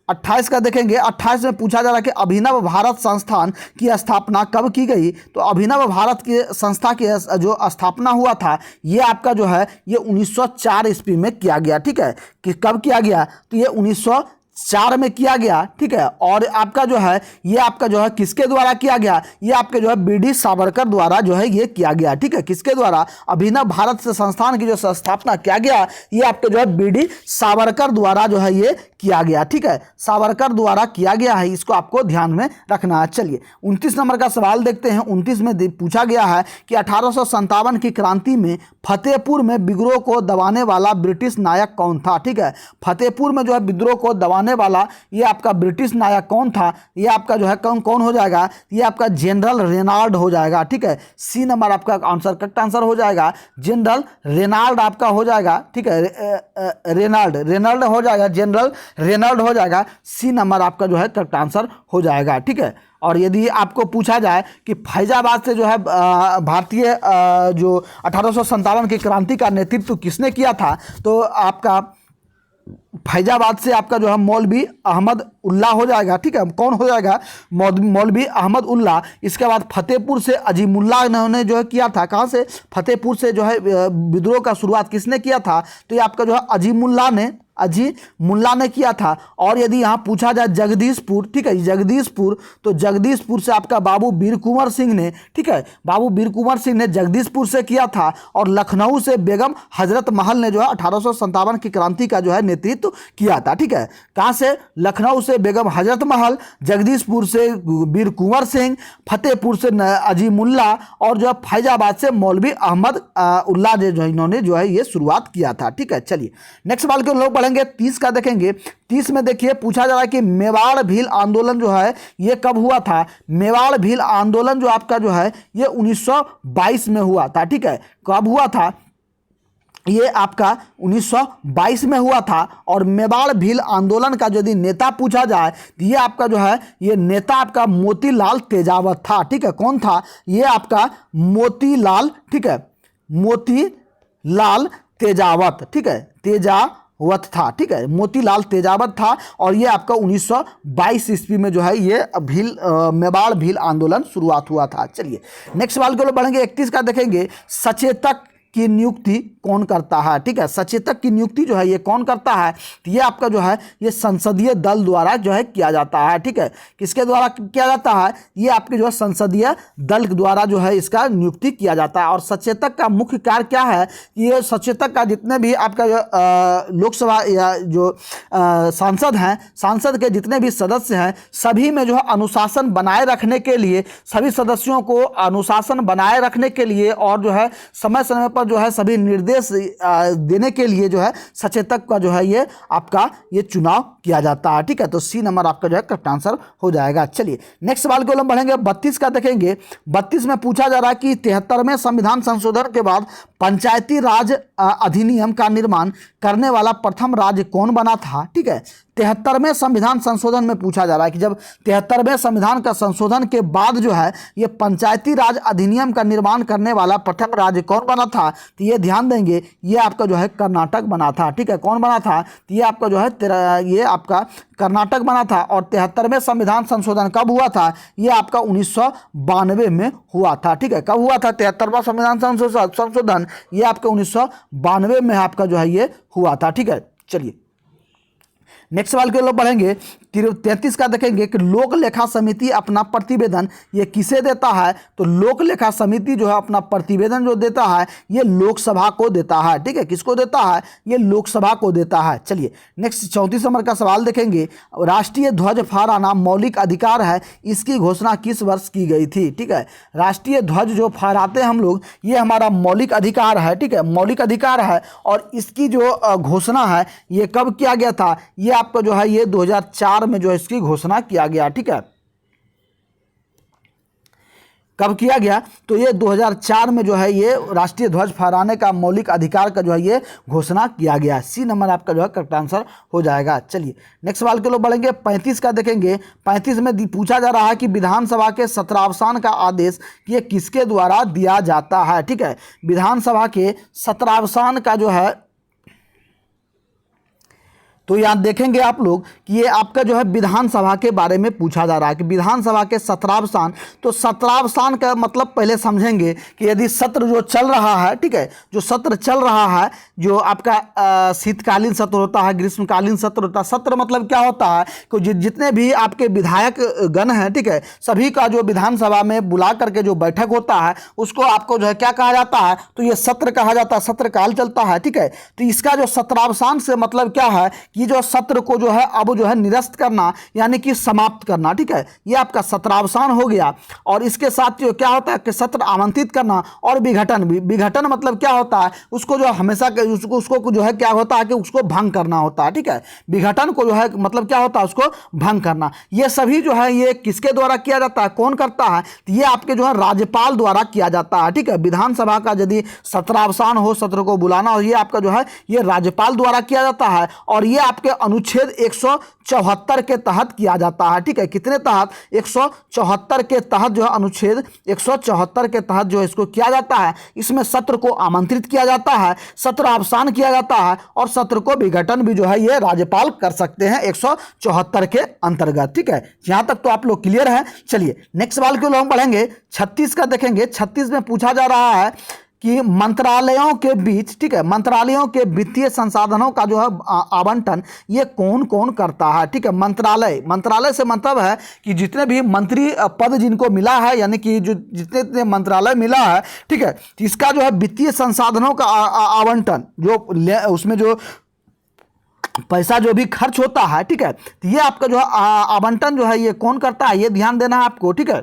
28 का देखेंगे। 28 में पूछा जा रहा है कि अभिनव भारत संस्थान की स्थापना कब की गई। तो अभिनव भारत की संस्था की जो स्थापना हुआ था ये आपका जो है ये 1904 ईस्वी में किया गया। ठीक है, कि कब किया गया, तो ये 1904 में किया गया। ठीक है, और आपका जो है ये आपका जो है किसके द्वारा किया गया, ये आपके जो है बीडी सावरकर द्वारा जो है ये किया गया। ठीक है, किसके द्वारा, अभिनव भारत से संस्थान की जो स्थापना किया गया ये आपके जो है बीडी सावरकर द्वारा जो है ये किया गया। ठीक है, सावरकर द्वारा किया गया है, इसको आपको ध्यान में रखना है। चलिए 29 नंबर का सवाल देखते हैं। 29 में पूछा गया है कि 1857 की क्रांति में फतेहपुर में विद्रोह को दबाने वाला ब्रिटिश नायक कौन था। ठीक है, फतेहपुर में जो है विद्रोह को दबाने वाला ये आपका ब्रिटिश नायक कौन था, ये आपका जो है कौन हो जाएगा, ये आपका जनरल रेनाल्ड हो जाएगा। ठीक है, सी नंबर आपका आंसर करेक्ट आंसर हो जाएगा, जनरल रेनाल्ड आपका हो जाएगा। ठीक है, रेनाल्ड हो जाएगा, जनरल रेनाल्ड हो जाएगा। सी नंबर आपका जो है करेक्ट आंसर हो जाएगा। ठीक है, और यदि आपको पूछा जाए कि फैजाबाद से जो है भारतीय जो 1857 की क्रांति का नेतृत्व किसने किया था, तो आपका फैजाबाद से आपका जो है मौलवी अहमद उल्ला हो जाएगा। ठीक है, कौन हो जाएगा, मौलवी अहमद उल्ला। इसके बाद फतेहपुर से अजीमुल्ला इन्होंने जो है किया था। कहाँ से, फतेहपुर से जो है विद्रोह का शुरुआत किसने किया था, तो ये आपका जो है अजीमुल्ला ने किया था। और यदि यहाँ पूछा जाए जगदीशपुर, ठीक है, जगदीशपुर, तो जगदीशपुर से आपका बाबू वीर कुंवर सिंह ने, ठीक है, बाबू वीर कुंवर सिंह ने जगदीशपुर से किया था। और लखनऊ से बेगम हजरत महल ने जो है 1857 की क्रांति का जो है नेतृत्व किया था। ठीक है, कहाँ से, लखनऊ से बेगम हजरत महल, जगदीशपुर से वीर कुंवर सिंह, फतेहपुर से अजीमुल्ला और जो है फैजाबाद से मौलवी अहमद उल्ला जो इन्होंने जो है ये शुरुआत किया था। ठीक है, चलिए नेक्स्ट सवाल के लोग पढ़ेंगे। बढ़ेंगे 30 का देखेंगे। 30 में देखिए पूछा जा रहा है कि मेवाड़ भील आंदोलन जो है ये कब हुआ था। मेवाड़ भील आंदोलन जो आपका जो है ये 1922 में हुआ था, ठीक है। कब हुआ था, ये आपका 1922 में हुआ था। और मेवाड़ भील आंदोलन का यदि नेता पूछा जाए तो ये आपका जो है ये नेता आपका मोतीलाल तेजावत था, ठीक है। कौन था, ये आपका मोतीलाल, ठीक है, मोतीलाल तेजावत, ठीक है, तेजावत था, ठीक है, मोतीलाल तेजावत था। और ये आपका 1922 ईस्वी में जो है ये मेवाड़ भील आंदोलन शुरुआत हुआ था। चलिए नेक्स्ट सवाल की ओर बढ़ेंगे। 31 का देखेंगे, सचेतक की नियुक्ति कौन करता है, ठीक है। सचेतक की नियुक्ति जो है ये कौन करता है, तो ये आपका जो है ये संसदीय दल द्वारा जो है किया जाता है, ठीक है। किसके द्वारा किया जाता है, ये आपके जो है संसदीय दल द्वारा जो है इसका नियुक्ति किया जाता है। और सचेतक का मुख्य कार्य क्या है, ये सचेतक का जितने भी आपका जो लोकसभा या जो सांसद हैं, सांसद के जितने भी सदस्य हैं, सभी में जो है अनुशासन बनाए रखने के लिए, सभी सदस्यों को अनुशासन बनाए रखने के लिए और जो है समय समय पर जो है सभी निर्देश देने के लिए जो है सचेतक का जो है ये आपका ये चुनाव किया जाता है, ठीक है। तो सी नंबर आपका जो है करेक्ट आंसर हो जाएगा। चलिए नेक्स्ट सवाल को हम बढ़ेंगे। 32 का देखेंगे। 32 में पूछा जा रहा है कि 73वें संविधान संशोधन के बाद पंचायती राज अधिनियम का निर्माण करने वाला प्रथम राज्य कौन बना था, ठीक है। 73वें संविधान संशोधन में पूछा जा रहा है कि जब 73वें संविधान का संशोधन के बाद जो है ये पंचायती राज अधिनियम का निर्माण करने वाला प्रथम राज्य कौन बना था, तो ये ध्यान देंगे ये आपका जो है कर्नाटक बना था, ठीक है। कौन बना था, तो ये आपका जो है ये आपका कर्नाटक बना था। और 73वें संविधान संशोधन कब हुआ था, ये आपका 1992 में हुआ था, ठीक है। कब हुआ था 73वां संविधान संशोधन, ये आपका 1992 में आपका जो है ये हुआ था, ठीक है। चलिए नेक्स्ट सवाल के लोग बढ़ेंगे। 33 का देखेंगे कि लोक लेखा समिति अपना प्रतिवेदन ये किसे देता है, तो लोक लेखा समिति जो है अपना प्रतिवेदन जो देता है ये लोकसभा को देता है, ठीक है। किसको देता है, ये लोकसभा को देता है। चलिए नेक्स्ट 34 नंबर का सवाल देखेंगे। राष्ट्रीय ध्वज फहराना मौलिक अधिकार है, इसकी घोषणा किस वर्ष की गई थी, ठीक है। राष्ट्रीय ध्वज जो फहराते हैं हम लोग ये हमारा मौलिक अधिकार है, ठीक है, मौलिक अधिकार है। और इसकी जो घोषणा है ये कब किया गया था, ये आपका जो है ये 2004 में जो है इसकी घोषणा किया गया, ठीक है। कब किया गया, तो ये 2004 में जो है ये राष्ट्रीय ध्वज फहराने का मौलिक अधिकार का जो है ये घोषणा किया गया। सी नंबर आपका जो है करेक्ट आंसर हो जाएगा। चलिए नेक्स्ट सवाल के लोग बढ़ेंगे। 35 का देखेंगे। 35 में पूछा जा रहा है कि विधानसभा के सत्रावसान का आदेश ये किसके द्वारा दिया जाता है, ठीक है। विधानसभा के सत्रावसान का जो है तो यहाँ देखेंगे आप लोग कि ये आपका जो है विधानसभा के बारे में पूछा जा रहा है कि विधानसभा के सत्रावसान। तो सत्रावसान का मतलब पहले समझेंगे कि यदि सत्र जो चल रहा है, ठीक है, जो सत्र चल रहा है, जो आपका शीतकालीन सत्र होता है, ग्रीष्मकालीन सत्र होता है। सत्र मतलब क्या होता है कि जितने भी आपके विधायक गण हैं, ठीक है, सभी का जो विधानसभा में बुला करके जो बैठक होता है उसको आपको जो है क्या कहा जाता है, तो ये सत्र कहा जाता है, सत्रकाल चलता है, ठीक है। तो इसका जो सत्रावसान से मतलब क्या है कि जो सत्र को जो है अब जो है निरस्त करना यानी कि समाप्त करना, ठीक है, ये आपका सत्रावसान हो गया। और इसके साथ जो क्या होता है कि सत्र आमंत्रित करना और विघटन भी। विघटन मतलब क्या होता है, उसको जो हमेशा उसको जो है क्या होता है कि उसको भंग करना होता है, ठीक है। विघटन को जो है मतलब क्या होता है, उसको भंग करना। ये सभी जो है ये किसके द्वारा किया जाता है, कौन करता है, तो ये आपके जो है राज्यपाल द्वारा किया जाता है, ठीक है। विधानसभा का यदि सत्रावसान हो, सत्र को बुलाना हो, ये आपका जो है ये राज्यपाल द्वारा किया जाता है। और ये आपके अनुच्छेद 174 के तहत किया जाता है, ठीक है। कितने तहत, 174 के तहत जो है अनुच्छेद 174 के तहत जो है इसको किया जाता है। इसमें सत्र को आमंत्रित किया जाता है, सत्र अवसान किया जाता है और सत्र को विघटन भी जो है ये राज्यपाल कर सकते हैं 174 के अंतर्गत, ठीक है। यहां तक तो आप लोग क्लियर है। चलिए नेक्स्ट सवाल के लोग बढ़ेंगे। 36 का देखेंगे। 36 में पूछा जा रहा है कि मंत्रालयों के बीच, ठीक है, मंत्रालयों के वित्तीय संसाधनों का जो है आवंटन ये कौन कौन करता है, ठीक है। मंत्रालय से मतलब है कि जितने भी मंत्री पद जिनको मिला है, यानी कि जो जितने मंत्रालय मिला है, ठीक है, इसका जो है वित्तीय संसाधनों का आवंटन जो उसमें जो पैसा जो भी खर्च होता है, ठीक है, ये आपका जो है आवंटन जो है ये कौन करता है, ये ध्यान देना है आपको, ठीक है।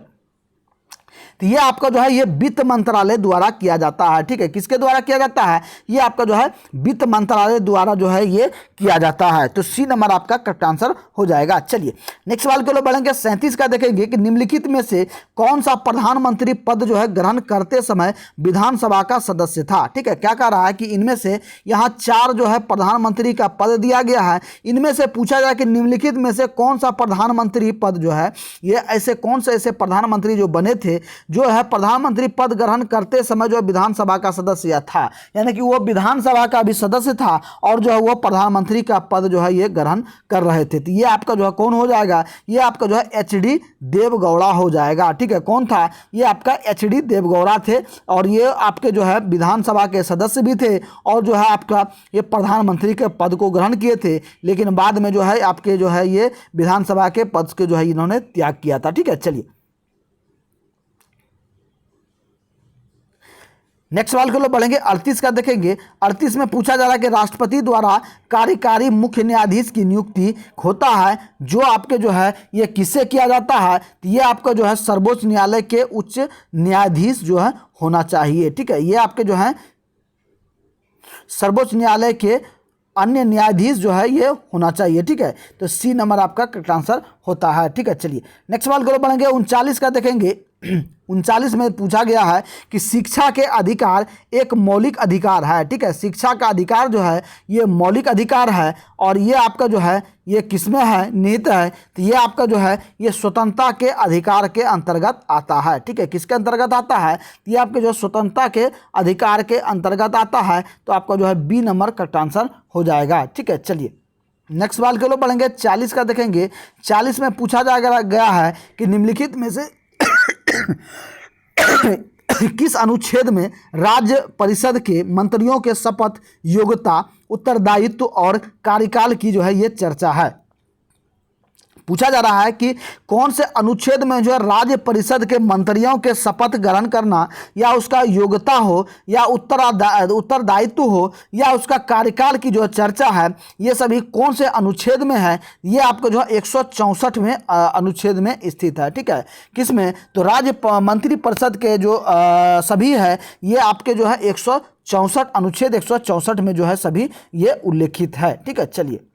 तो ये आपका जो है ये वित्त मंत्रालय द्वारा किया जाता है। ठीक है, किसके द्वारा किया जाता है? ये आपका जो है वित्त मंत्रालय द्वारा जो है ये किया जाता है। तो सी नंबर आपका करेक्ट आंसर हो जाएगा। चलिए नेक्स्ट सवाल के लिए बढ़ेंगे। 37 का देखेंगे कि निम्नलिखित में से कौन सा प्रधानमंत्री पद जो है ग्रहण करते समय विधानसभा का सदस्य था? ठीक है, क्या कह रहा है कि इनमें से यहाँ 4 जो है प्रधानमंत्री का पद दिया गया है। इनमें से पूछा जाए कि निम्नलिखित में से कौन सा प्रधानमंत्री पद जो है ये ऐसे कौन से ऐसे प्रधानमंत्री जो बने थे जो है प्रधानमंत्री पद ग्रहण करते समय जो विधानसभा का सदस्य था, यानी कि वो विधानसभा का भी सदस्य था और जो है वो प्रधानमंत्री का पद जो है ये ग्रहण कर रहे थे। तो ये आपका जो है कौन हो जाएगा? ये आपका जो है एच.डी. देवगौड़ा हो जाएगा। ठीक है, कौन था? ये आपका एच.डी. देवगौड़ा थे और ये आपके जो है विधानसभा के सदस्य भी थे और जो है आपका ये प्रधानमंत्री के पद को ग्रहण किए थे, लेकिन बाद में जो है आपके जो है ये विधानसभा के पद के जो है इन्होंने त्याग किया था। ठीक है, चलिए नेक्स्ट सवाल के लिए बढ़ेंगे। 38 का देखेंगे। 38 में पूछा जा रहा है कि राष्ट्रपति द्वारा कार्यकारी मुख्य न्यायाधीश की नियुक्ति होता है जो आपके जो है ये किससे किया जाता है? तो ये आपका जो है सर्वोच्च न्यायालय के उच्च न्यायाधीश जो है होना चाहिए। ठीक है, ये आपके जो है सर्वोच्च न्यायालय के अन्य न्यायाधीश जो है ये होना चाहिए। ठीक है, तो सी नंबर आपका करेक्ट आंसर होता है। ठीक है, चलिए नेक्स्ट सवाल की ओर बढ़ेंगे। 39 का देखेंगे। 39 में पूछा गया है कि शिक्षा के अधिकार एक मौलिक अधिकार है। ठीक है, शिक्षा का अधिकार जो है ये मौलिक अधिकार है और ये आपका जो है ये किसमें है? निहित है। तो ये आपका जो है ये स्वतंत्रता के अधिकार के अंतर्गत आता है। ठीक है, किसके अंतर्गत आता है? तो ये आपके जो स्वतंत्रता के अधिकार के अंतर्गत आता है। तो आपका जो है बी नंबर करेक्ट आंसर हो जाएगा। ठीक है, चलिए नेक्स्ट सवाल के लिए बढ़ेंगे। 40 का देखेंगे। 40 में पूछा गया है कि निम्नलिखित में से किस अनुच्छेद में राज्य परिषद के मंत्रियों के शपथ, योग्यता, उत्तरदायित्व और कार्यकाल की जो है ये चर्चा है? पूछा जा रहा है कि कौन से अनुच्छेद में जो है राज्य परिषद के मंत्रियों के शपथ ग्रहण करना या उसका योग्यता हो या उत्तरदायित्व हो या उसका कार्यकाल की जो चर्चा है, ये सभी कौन से अनुच्छेद में है? ये आपको जो है 164वें अनुच्छेद में स्थित है। ठीक है, किसमें? तो राज्य मंत्री परिषद के जो सभी है ये आपके जो है 164 अनुच्छेद 164 में जो है सभी ये उल्लेखित है। ठीक है, चलिए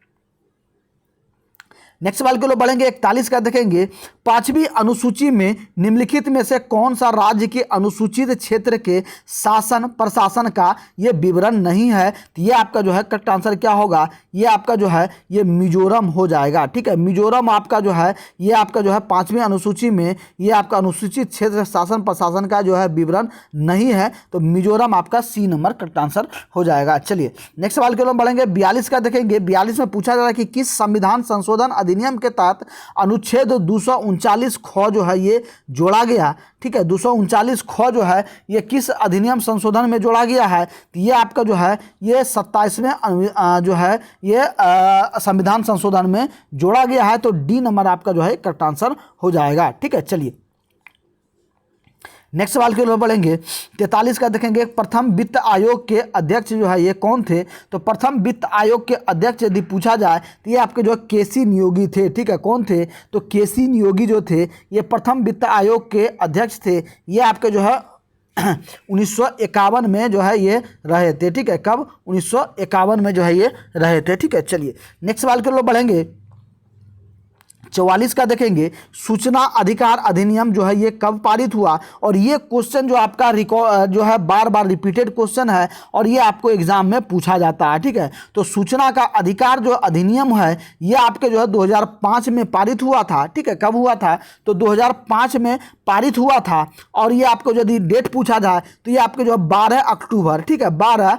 नेक्स्ट सवाल के लिए बढ़ेंगे। 41 का देखेंगे। 5वीं अनुसूची में निम्नलिखित में से कौन सा राज्य के अनुसूचित क्षेत्र के शासन प्रशासन का ये विवरण नहीं है? तो ये आपका जो है करेक्ट आंसर क्या होगा? ये आपका जो है ये मिजोरम हो जाएगा। ठीक है, मिजोरम आपका जो है ये आपका जो है 5वीं अनुसूची में ये आपका अनुसूचित क्षेत्र शासन प्रशासन का जो है विवरण नहीं है। तो मिजोरम आपका सी नंबर करेक्ट आंसर हो जाएगा। चलिए नेक्स्ट सवाल के लिए बढ़ेंगे। 42 का देखेंगे। 42 में पूछा जा रहा है कि किस संविधान संशोधन अधिनियम के तहत अनुच्छेद 239 ख जो है ये जोड़ा गया? ठीक है, 239 ख जो है ये किस अधिनियम संशोधन में जोड़ा गया है? तो ये आपका जो है ये 27वें जो है ये संविधान संशोधन में जोड़ा गया है। तो डी नंबर आपका जो है करेक्ट आंसर हो जाएगा। ठीक है, चलिए नेक्स्ट सवाल के लिए बढ़ेंगे। 43 का देखेंगे। प्रथम वित्त आयोग के अध्यक्ष जो है ये कौन थे? तो प्रथम वित्त आयोग के अध्यक्ष यदि पूछा जाए तो ये आपके जो केसी नियोगी थे। ठीक है, कौन थे? तो केसी नियोगी जो थे ये प्रथम वित्त आयोग के अध्यक्ष थे। ये आपके जो है 1951 में जो है ये रहे थे। ठीक है, कब? 1951 में जो है ये रहे थे। ठीक है, चलिए नेक्स्ट सवाल के लिए बढ़ेंगे। 44 का देखेंगे। सूचना अधिकार अधिनियम जो है ये कब पारित हुआ? और ये क्वेश्चन जो आपका जो है बार बार रिपीटेड क्वेश्चन है और ये आपको एग्जाम में पूछा जाता है। ठीक है, तो सूचना का अधिकार जो अधिनियम है ये आपके जो है 2005 में पारित हुआ था। ठीक है, कब हुआ था? तो 2005 में पारित हुआ था और ये आपको यदि डेट पूछा जाए तो ये आपके जो 12 अक्टूबर। ठीक है, 12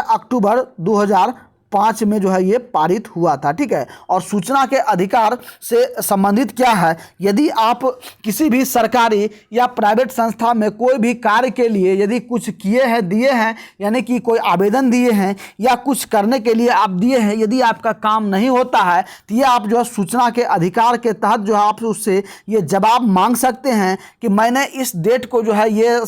अक्टूबर 2005 में जो है ये पारित हुआ था। ठीक है, और सूचना के अधिकार से संबंधित क्या है? यदि आप किसी भी सरकारी या प्राइवेट संस्था में कोई भी कार्य के लिए यदि कुछ किए हैं, दिए हैं, यानी कि कोई आवेदन दिए हैं या कुछ करने के लिए आप दिए हैं, यदि आपका काम नहीं होता है तो ये आप जो है सूचना के अधिकार के तहत जो है आप उससे ये जवाब मांग सकते हैं कि मैंने इस डेट को जो है ये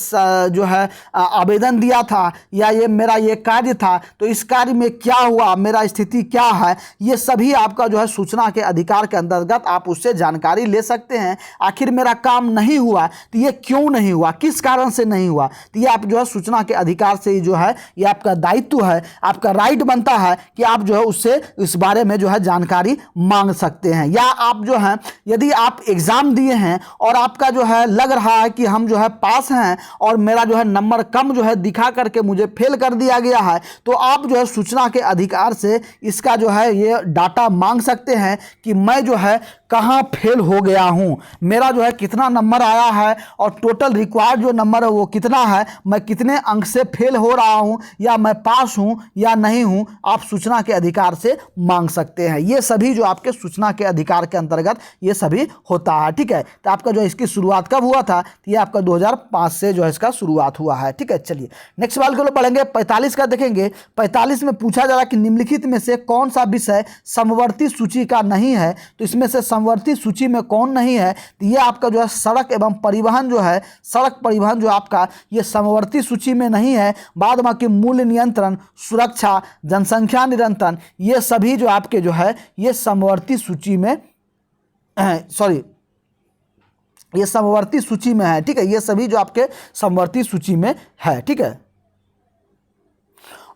जो है आवेदन दिया था या ये मेरा ये कार्य था, तो इस कार्य में क्या हुआ मेरा स्थिति क्या है, ये सभी आपका जो है सूचना के अधिकार के अंतर्गत आप उससे जानकारी ले सकते हैं। आखिर मेरा काम नहीं हुआ तो ये क्यों नहीं हुआ, किस कारण से नहीं हुआ, तो ये आप जो है सूचना के अधिकार से जो है ये आपका दायित्व है, आपका राइट बनता है कि आप जो है उससे इस बारे में जो है जानकारी मांग सकते हैं। या आप जो है यदि आप एग्जाम दिए हैं और आपका जो है लग रहा है कि हम जो है पास हैं और मेरा जो है नंबर कम जो है दिखा करके मुझे फेल कर दिया गया है, तो आप जो है सूचना के अधिकार से इसका जो है ये डाटा मांग सकते हैं कि मैं जो है कहाँ फेल हो गया हूँ, मेरा जो है कितना नंबर आया है और टोटल रिक्वायर्ड जो नंबर है वो कितना है, मैं कितने अंक से फेल हो रहा हूँ या मैं पास हूँ या नहीं हूँ, आप सूचना के अधिकार से मांग सकते हैं। ये सभी जो आपके सूचना के अधिकार के अंतर्गत ये सभी होता है। ठीक है, तो आपका जो इसकी शुरुआत कब हुआ था, तो ये आपका 2005 से जो है इसका शुरुआत हुआ है। ठीक है, चलिए नेक्स्ट सवाल को पढ़ेंगे। 45 का देखेंगे। 45 में पूछा जा रहा है कि निम्नलिखित में से कौन सा विषय समवर्ती सूची का नहीं है, तो इसमें से समवर्ती सूची में कौन नहीं है, तो ये आपका जो है सड़क एवं परिवहन जो है, सड़क परिवहन जो आपका ये समवर्ती सूची में नहीं है। बाद बाकी मूल्य नियंत्रण, सुरक्षा, जनसंख्या नियंत्रण, ये सभी जो आपके जो है ये समवर्ती सूची में ये समवर्ती सूची में है। ठीक है, ये सभी जो आपके समवर्ती सूची में है। ठीक है,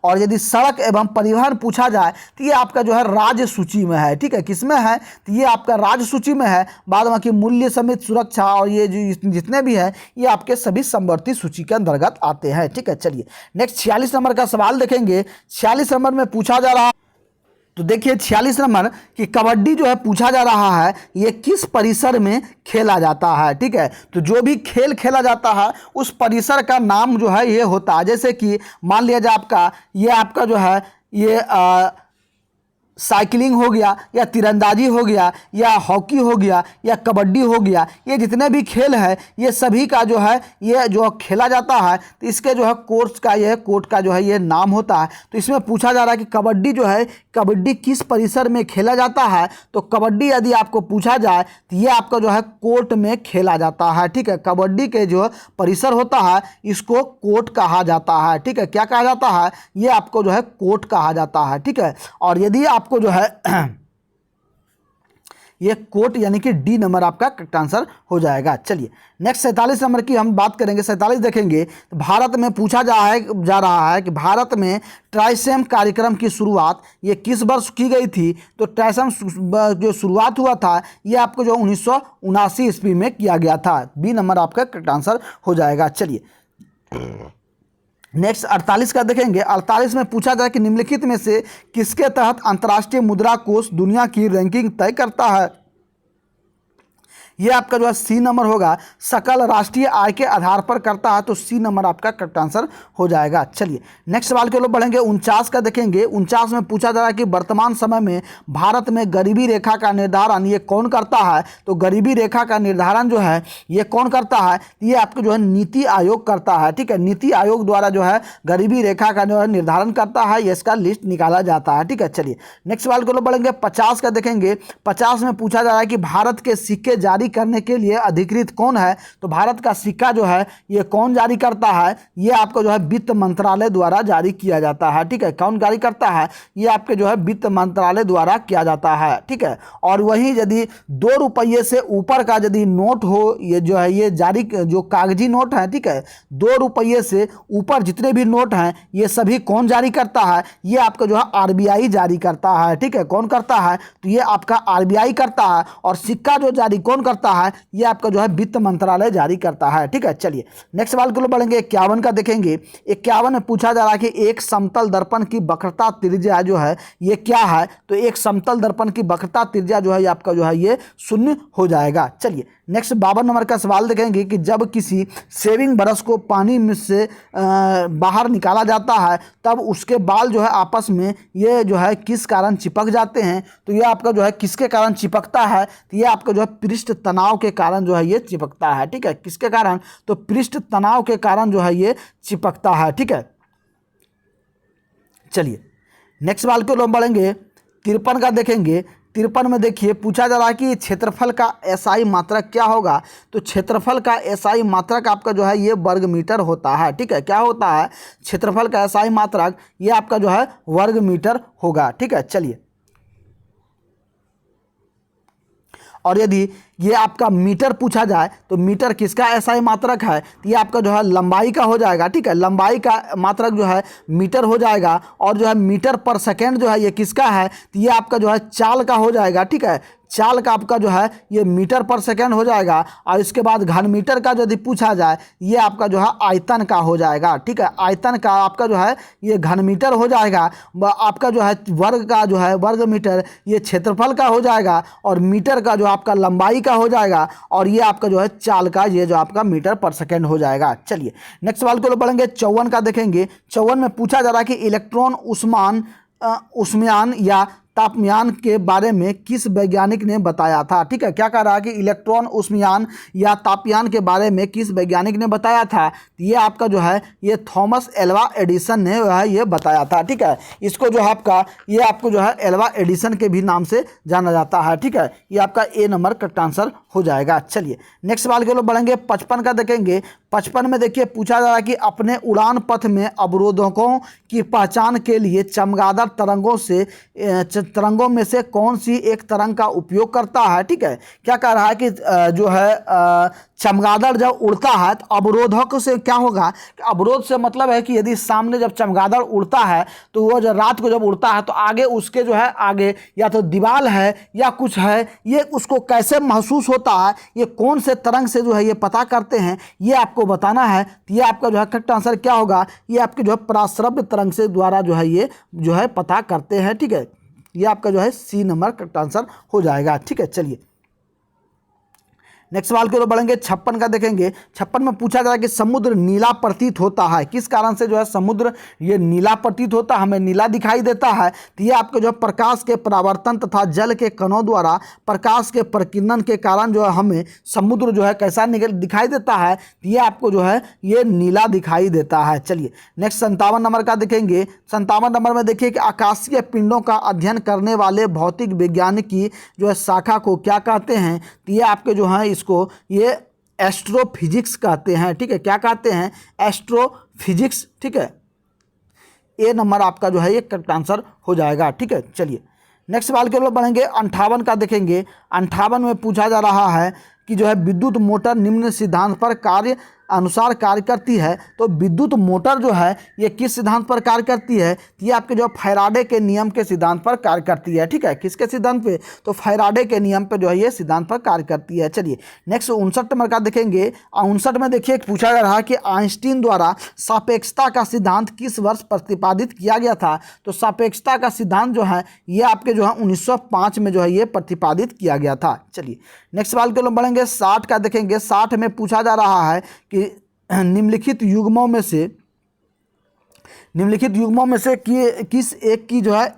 और यदि सड़क एवं परिवहन पूछा जाए तो ये आपका जो है राज्य सूची में है। ठीक है, किसमें है, तो ये आपका राज्य सूची में है। बाद बाकी मूल्य समेत सुरक्षा और ये जो जितने भी हैं ये आपके सभी समवर्ती सूची के अंतर्गत आते हैं। ठीक है, चलिए नेक्स्ट 46 नंबर का सवाल देखेंगे। 46 नंबर में पूछा जा रहा, तो देखिए 46 नंबर कि कबड्डी जो है पूछा जा रहा है ये किस परिसर में खेला जाता है। ठीक है, तो जो भी खेल खेला जाता है उस परिसर का नाम जो है ये होता है। जैसे कि मान लिया जाए आपका जो है ये साइकिलिंग हो गया या तीरंदाजी हो गया या हॉकी हो गया या कबड्डी हो गया, ये जितने भी खेल है ये सभी का जो है ये जो खेला जाता है तो इसके जो है कोर्स का ये कोर्ट का जो है ये नाम होता है। तो इसमें पूछा जा रहा है कि कबड्डी जो है कबड्डी किस परिसर में खेला जाता है, तो कबड्डी यदि आपको पूछा जाए तो ये आपका जो है कोर्ट में खेला जाता है। ठीक है, कबड्डी के जो परिसर होता है इसको कोर्ट कहा जाता है। ठीक है, क्या कहा जाता है, ये आपको जो है कोर्ट कहा जाता है। ठीक है, और यदि आपको जो है ये कोर्ट यानी कि डी नंबर आपका करेक्ट आंसर हो जाएगा। चलिए नेक्स्ट 47 नंबर की हम बात करेंगे। 47 देखेंगे तो भारत में पूछा जा रहा है कि भारत में ट्राइसेम कार्यक्रम की शुरुआत ये किस वर्ष की गई थी, तो ट्राइसेम जो शुरुआत हुआ था ये आपको जो 1979 ईस्वी में किया गया था। बी नंबर आपका करेक्ट आंसर हो जाएगा। चलिए नेक्स्ट 48 का देखेंगे। 48 में पूछा जाए कि निम्नलिखित में से किसके तहत अंतर्राष्ट्रीय मुद्रा कोष दुनिया की रैंकिंग तय करता है, ये आपका जो है सी नंबर होगा। सकल राष्ट्रीय आय के आधार पर करता है, तो सी नंबर आपका करेक्ट आंसर हो जाएगा। चलिए नेक्स्ट सवाल के लोग बढ़ेंगे। 49 का देखेंगे। 49 में पूछा जा रहा है कि वर्तमान समय में भारत में गरीबी रेखा का निर्धारण ये कौन करता है, तो गरीबी रेखा का निर्धारण जो है ये कौन करता है, ये आपको जो है नीति आयोग करता है। ठीक है, नीति आयोग द्वारा जो है गरीबी रेखा का जो है निर्धारण करता है, ये इसका लिस्ट निकाला जाता है। ठीक है, चलिए नेक्स्ट सवाल के लोग बढ़ेंगे। 50 का देखेंगे। 50 में पूछा जा रहा है कि भारत के सिक्के जारी करने के लिए अधिकृत कौन है, तो भारत का सिक्का जो है ये कौन जारी करता है, ये आपको जो है वित्त मंत्रालय द्वारा जारी किया जाता है। ठीक है, कौन जारी करता है, ये आपके जो है वित्त मंत्रालय द्वारा किया जाता है। ठीक है, और वहीं यदि 2 रुपये से ऊपर का यदि नोट हो, ये जो है ये जारी जो कागजी नोट है, ठीक है 2 रुपये से ऊपर जितने भी नोट हैं ये सभी कौन जारी करता है, ये आपका जो है आरबीआई जारी करता है। ठीक है, कौन करता है, तो ये आपका आरबीआई करता है। और सिक्का जो जारी कौन करता है, ये आपका जो है वित्त मंत्रालय जारी करता है। ठीक है, चलिए नेक्स्ट सवाल के लिए बढ़ेंगे। 51 का देखेंगे। 51 में पूछा जा रहा है कि एक समतल दर्पण की वक्रता त्रिज्या जो है ये क्या है, तो एक समतल दर्पण की वक्रता त्रिज्या जो है ये आपका जो है ये 0 हो जाएगा। चलिए नेक्स्ट 52 नंबर का सवाल देखेंगे कि जब किसी शेविंग ब्रश को पानी में से बाहर निकाला जाता है तब उसके बाल जो है आपस में ये जो है किस कारण चिपक जाते हैं, तो ये आपका जो है किसके कारण चिपकता है, तो ये आपका जो है पृष्ठ तनाव के कारण जो है ये चिपकता है। ठीक है, किसके कारण, तो पृष्ठ तनाव के कारण जो है ये चिपकता है। ठीक है, चलिए नेक्स्ट सवाल को लोग बढ़ेंगे। 53 का देखेंगे। 53 में देखिए पूछा जा रहा है कि क्षेत्रफल का एसआई मात्रक क्या होगा। तो क्षेत्रफल का एसआई मात्रक आपका जो है ये वर्ग मीटर होता है। ठीक है, क्या होता है क्षेत्रफल का एसआई मात्रक, ये आपका जो है वर्ग मीटर होगा। ठीक है, चलिए, और यदि ये आपका मीटर पूछा जाए तो मीटर किसका एसआई मात्रक है, तो ये आपका जो है लंबाई का हो जाएगा। ठीक है, लंबाई का मात्रक जो है मीटर हो जाएगा, और जो है मीटर पर सेकेंड जो है ये किसका है, तो ये आपका जो है चाल का हो जाएगा। ठीक है, चाल का आपका जो है ये मीटर पर सेकेंड हो जाएगा। और इसके बाद घन मीटर का यदि पूछा जाए ये आपका जो है आयतन का हो जाएगा। ठीक है, आयतन का आपका जो है ये घन मीटर हो जाएगा। आपका जो है वर्ग का जो है वर्ग मीटर ये क्षेत्रफल का हो जाएगा, और मीटर का जो आपका लंबाई का हो जाएगा, और ये आपका जो है चाल का ये जो आपका मीटर पर सेकेंड हो जाएगा। चलिए नेक्स्ट सवाल को बढ़ेंगे। 54 का देखेंगे। 54 में पूछा जा रहा है कि इलेक्ट्रॉन उष्मायान या तापयान के बारे में किस वैज्ञानिक ने बताया था। ठीक है, क्या कह रहा है कि इलेक्ट्रॉन उष्मायान या तापयान के बारे में किस वैज्ञानिक ने बताया था, ये आपका जो है ये थॉमस एल्वा एडिसन ने जो है ये बताया था। ठीक है, इसको जो है आपका ये आपको जो है एल्वा एडिसन के भी नाम से जाना जाता है। ठीक है, ये आपका ए नंबर करेक्ट आंसर हो जाएगा। चलिए नेक्स्ट सवाल के लिए बढ़ेंगे। 55 का देखेंगे। 55 में देखिए पूछा जा रहा है कि अपने उड़ान पथ में अवरोधकों की पहचान के लिए चमगादड़ तरंगों में से कौन सी एक तरंग का उपयोग करता है। ठीक है, क्या कह रहा है कि जो है चमगादड़ जब उड़ता है तो अवरोधक से क्या होगा, अवरोध से मतलब है कि यदि सामने जब चमगादड़ उड़ता है तो वो जब रात को जब उड़ता है तो आगे उसके जो है आगे या तो दीवार है या कुछ है, ये उसको कैसे महसूस होता है, ये कौन से तरंग से जो है ये पता करते हैं, ये आपको बताना है। तो ये आपका जो है करेक्ट आंसर क्या होगा, ये आपके जो है पराश्रव्य तरंग से द्वारा जो है ये जो है पता करते हैं। ठीक है, ये आपका जो है सी नंबर करेक्ट आंसर हो जाएगा। ठीक है, चलिए नेक्स्ट सवाल की ओर बढ़ेंगे। 56 का देखेंगे। 56 में पूछा जा रहा है कि समुद्र नीला प्रतीत होता है, किस कारण से जो है समुद्र ये नीला प्रतीत होता है, हमें नीला दिखाई देता है। तो ये आपके जो है प्रकाश के परावर्तन तथा जल के कणों द्वारा प्रकाश के प्रकीर्णन के कारण जो है हमें समुद्र जो है कैसा दिखाई देता है, तो ये आपको जो है ये नीला दिखाई देता है। चलिए नेक्स्ट 57 नंबर का देखेंगे। 57 नंबर में देखिए कि आकाशीय पिंडों का अध्ययन करने वाले भौतिक वैज्ञानिक की जो है शाखा को क्या कहते हैं, तो ये आपके जो है इसको ये एस्ट्रोफिजिक्स कहते हैं। ठीक है, क्या कहते हैं, एस्ट्रोफिजिक्स। ठीक है, ए नंबर आपका जो है ये करेक्ट आंसर हो जाएगा। ठीक है, चलिए नेक्स्ट सवाल के लिए बढ़ेंगे। 58 का देखेंगे। 58 में पूछा जा रहा है कि जो है विद्युत मोटर निम्न सिद्धांत पर कार्य अनुसार कार्य करती है। तो विद्युत मोटर जो है ये किस सिद्धांत पर कार्य करती है, ये आपके जो फैराडे के नियम के सिद्धांत पर कार्य करती है। ठीक है, किसके सिद्धांत पे, तो फैराडे के नियम पे जो है ये सिद्धांत पर कार्य करती है। चलिए नेक्स्ट 59 नंबर का देखेंगे। 59 में देखिए पूछा जा रहा है कि आइंस्टीन द्वारा सापेक्षता का सिद्धांत किस वर्ष प्रतिपादित किया गया था। तो सापेक्षता का सिद्धांत जो है ये आपके जो है 1905 में जो है ये प्रतिपादित किया गया था। चलिए नेक्स्ट सवाल के लिए बढ़ेंगे। 60 का देखेंगे। 60 में पूछा जा रहा है कि निम्नलिखित युग्मों में से किस एक की जो है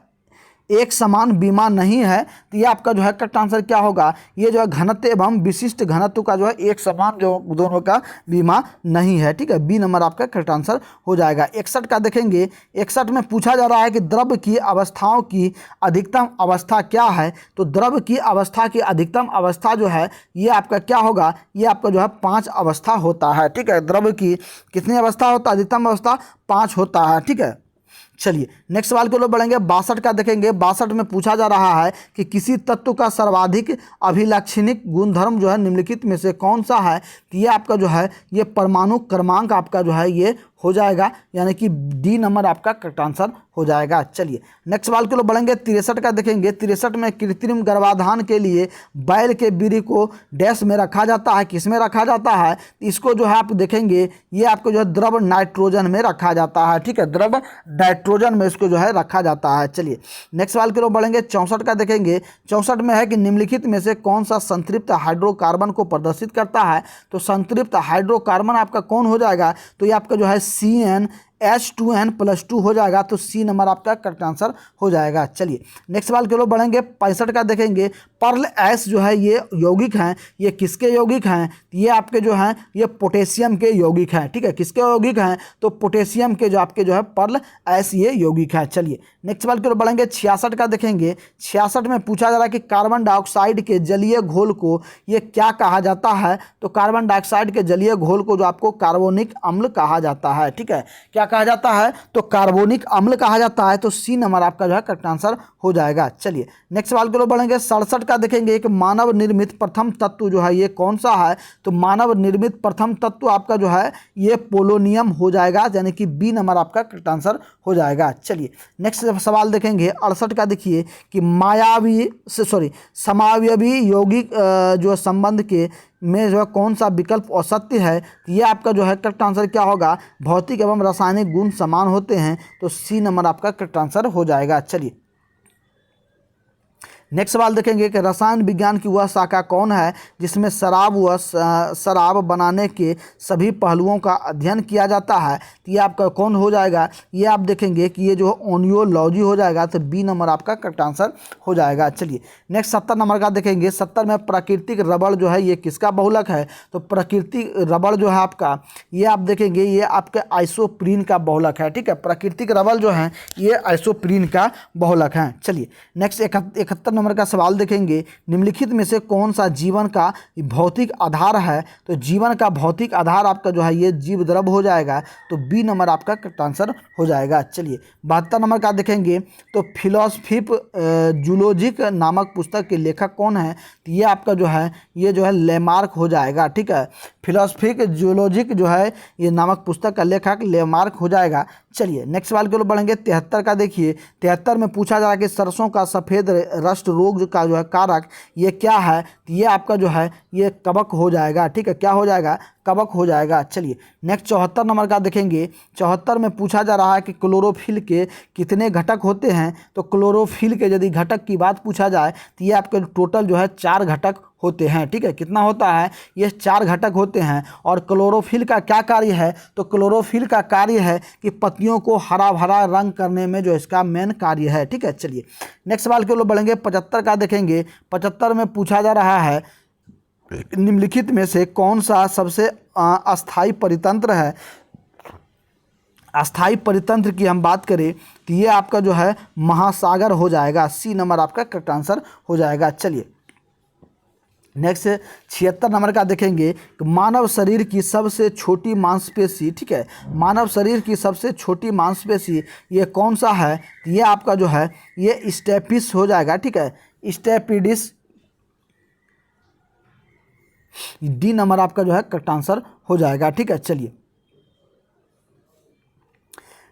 एक समान बीमा नहीं है। तो ये आपका जो है करेक्ट आंसर क्या होगा, ये जो है घनत्व एवं विशिष्ट घनत्व का जो है एक समान जो दोनों का बीमा नहीं है। ठीक है, बी नंबर आपका करेक्ट आंसर हो जाएगा। 61 का देखेंगे। 61 में पूछा जा रहा है कि द्रव की अवस्थाओं की अधिकतम अवस्था क्या है। तो द्रव की अवस्था की अधिकतम अवस्था जो है ये आपका क्या होगा, ये आपका जो है 5 अवस्था होता है। ठीक है, द्रव की कितनी अवस्था होता है, अधिकतम अवस्था 5 होता है। ठीक है, चलिए नेक्स्ट सवाल के लिए बढ़ेंगे। 62 का देखेंगे। 62 में पूछा जा रहा है कि किसी तत्व का सर्वाधिक अभिलक्षणिक गुणधर्म जो है निम्नलिखित में से कौन सा है। तो ये आपका जो है ये परमाणु क्रमांक आपका जो है ये हो जाएगा, यानी कि डी नंबर आपका करेक्ट आंसर हो जाएगा। चलिए नेक्स्ट सवाल के लिए बढ़ेंगे। 63 का देखेंगे। 63 में कृत्रिम गर्भाधान के लिए बैल के बीरी को डैश में रखा जाता है, किस में रखा जाता है, इसको जो है आप देखेंगे ये आपको जो है द्रव नाइट्रोजन में रखा जाता है। ठीक है, द्रव नाइट्रोजन में इसको जो है रखा जाता है। चलिए नेक्स्ट सवाल के लिए बढ़ेंगे। 64 का देखेंगे। 64 में है कि निम्नलिखित में से कौन सा संतृप्त हाइड्रोकार्बन को प्रदर्शित करता है। तो संतृप्त हाइड्रोकार्बन आपका कौन हो जाएगा, तो ये आपका जो है CN H2N+2 हो जाएगा, तो सी नंबर आपका करेक्ट आंसर हो जाएगा। चलिए नेक्स्ट सवाल की ओर बढ़ेंगे। 65 का देखेंगे, पर्ल एस जो है ये यौगिक हैं, ये किसके यौगिक हैं? ये आपके जो हैं ये पोटेशियम के यौगिक हैं, ठीक है। किसके यौगिक हैं? तो पोटेशियम के जो आपके जो है पर्ल एस ये यौगिक है। चलिए नेक्स्ट सवाल की ओर बढ़ेंगे। 66 का देखेंगे। 66 में पूछा जा रहा है कि कार्बन डाइऑक्साइड के जलीय घोल को ये क्या कहा जाता है? तो कार्बन डाइऑक्साइड के जलीय घोल को जो आपको कार्बोनिक अम्ल कहा जाता है, ठीक है। क्या कहा जाता है? तो कार्बोनिक अम्ल कहा जाता है, तो सी नंबर आपका जो है करेक्ट आंसर हो जाएगा। चलिए नेक्स्ट सवाल की ओर बढ़ेंगे। 67 का देखेंगे, एक मानव निर्मित प्रथम तत्व जो है ये कौन सा है? तो मानव निर्मित प्रथम तत्व आपका जो है ये पोलोनियम हो जाएगा, यानी कि बी नंबर आपका करेक्ट आंसर हो जाएगा। चलिए नेक्स्ट सवाल देखेंगे। 68 का देखिए कि समावयवी यौगिक जो संबंध के में जो है कौन सा विकल्प असत्य है? ये आपका जो है करेक्ट आंसर क्या होगा? भौतिक एवं रासायनिक गुण समान होते हैं, तो सी नंबर आपका करेक्ट आंसर हो जाएगा। चलिए नेक्स्ट सवाल देखेंगे कि रसायन विज्ञान की वह शाखा कौन है जिसमें शराब बनाने के सभी पहलुओं का अध्ययन किया जाता है? तो ये आपका कौन हो जाएगा? ये आप देखेंगे कि ये जो ओनियोलॉजी हो जाएगा, तो बी नंबर आपका करेक्ट आंसर हो जाएगा। चलिए नेक्स्ट 70 नंबर का देखेंगे। 70 में प्राकृतिक रबड़ जो है ये किसका बहुलक है? तो प्राकृतिक रबड़ जो है आपका ये आप देखेंगे ये आपके आइसोप्रीन का बहुलक है, ठीक है। प्राकृतिक रबड़ जो है ये आइसोप्रीन का बहुलक है। चलिए नेक्स्ट 71 नंबर का सवाल देखेंगे। निम्नलिखित में से कौन सा जीवन का भौतिक आधार है? तो जीवन का भौतिक आधार आपका जो है ये जीव द्रव हो जाएगा, तो बी नंबर आपका करेक्ट आंसर हो जाएगा। चलिए 72 नंबर का देखेंगे। तो फिलोसफी जूलॉजिक नामक पुस्तक के लेखक कौन है? तो ये आपका जो है ये जो है लेमार्क हो जाएगा, ठीक है। फिलोसफी जूलॉजिक जो है ये नामक पुस्तक का लेखक लेमार्क हो जाएगा। चलिए नेक्स्ट सवाल की ओर बढ़ेंगे। 73 का देखिए। 73 में पूछा जा रहा है कि सरसों का सफ़ेद रस्ट रोग का जो है कारक ये क्या है? तो ये आपका जो है ये कवक हो जाएगा, ठीक है। क्या हो जाएगा? कवक हो जाएगा। चलिए नेक्स्ट 74 नंबर का देखेंगे। 74 में पूछा जा रहा है कि क्लोरोफिल के कितने घटक होते हैं? तो क्लोरोफिल के यदि घटक की बात पूछा जाए तो ये आपके टोटल जो है 4 घटक होते हैं, ठीक है। कितना होता है? ये 4 घटक होते हैं। और क्लोरोफिल का क्या कार्य है? तो क्लोरोफिल का कार्य है कि पत्तियों को हरा भरा रंग करने में जो इसका मेन कार्य है, ठीक है। चलिए नेक्स्ट सवाल के लोग बढ़ेंगे। 75 का देखेंगे। 75 में पूछा जा रहा है निम्नलिखित में से कौन सा सबसे अस्थायी परितंत्र है? अस्थायी परितंत्र की हम बात करें तो ये आपका जो है महासागर हो जाएगा। सी नंबर आपका करेक्ट आंसर हो जाएगा। चलिए नेक्स्ट 76 नंबर का देखेंगे। मानव शरीर की सबसे छोटी मांसपेशी, ठीक है। मानव शरीर की सबसे छोटी मांसपेशी ये कौन सा है? ये आपका जो है ये स्टेपिस हो जाएगा, ठीक है। स्टेपिडिस, डी नंबर आपका जो है करेक्ट आंसर हो जाएगा, ठीक है। चलिए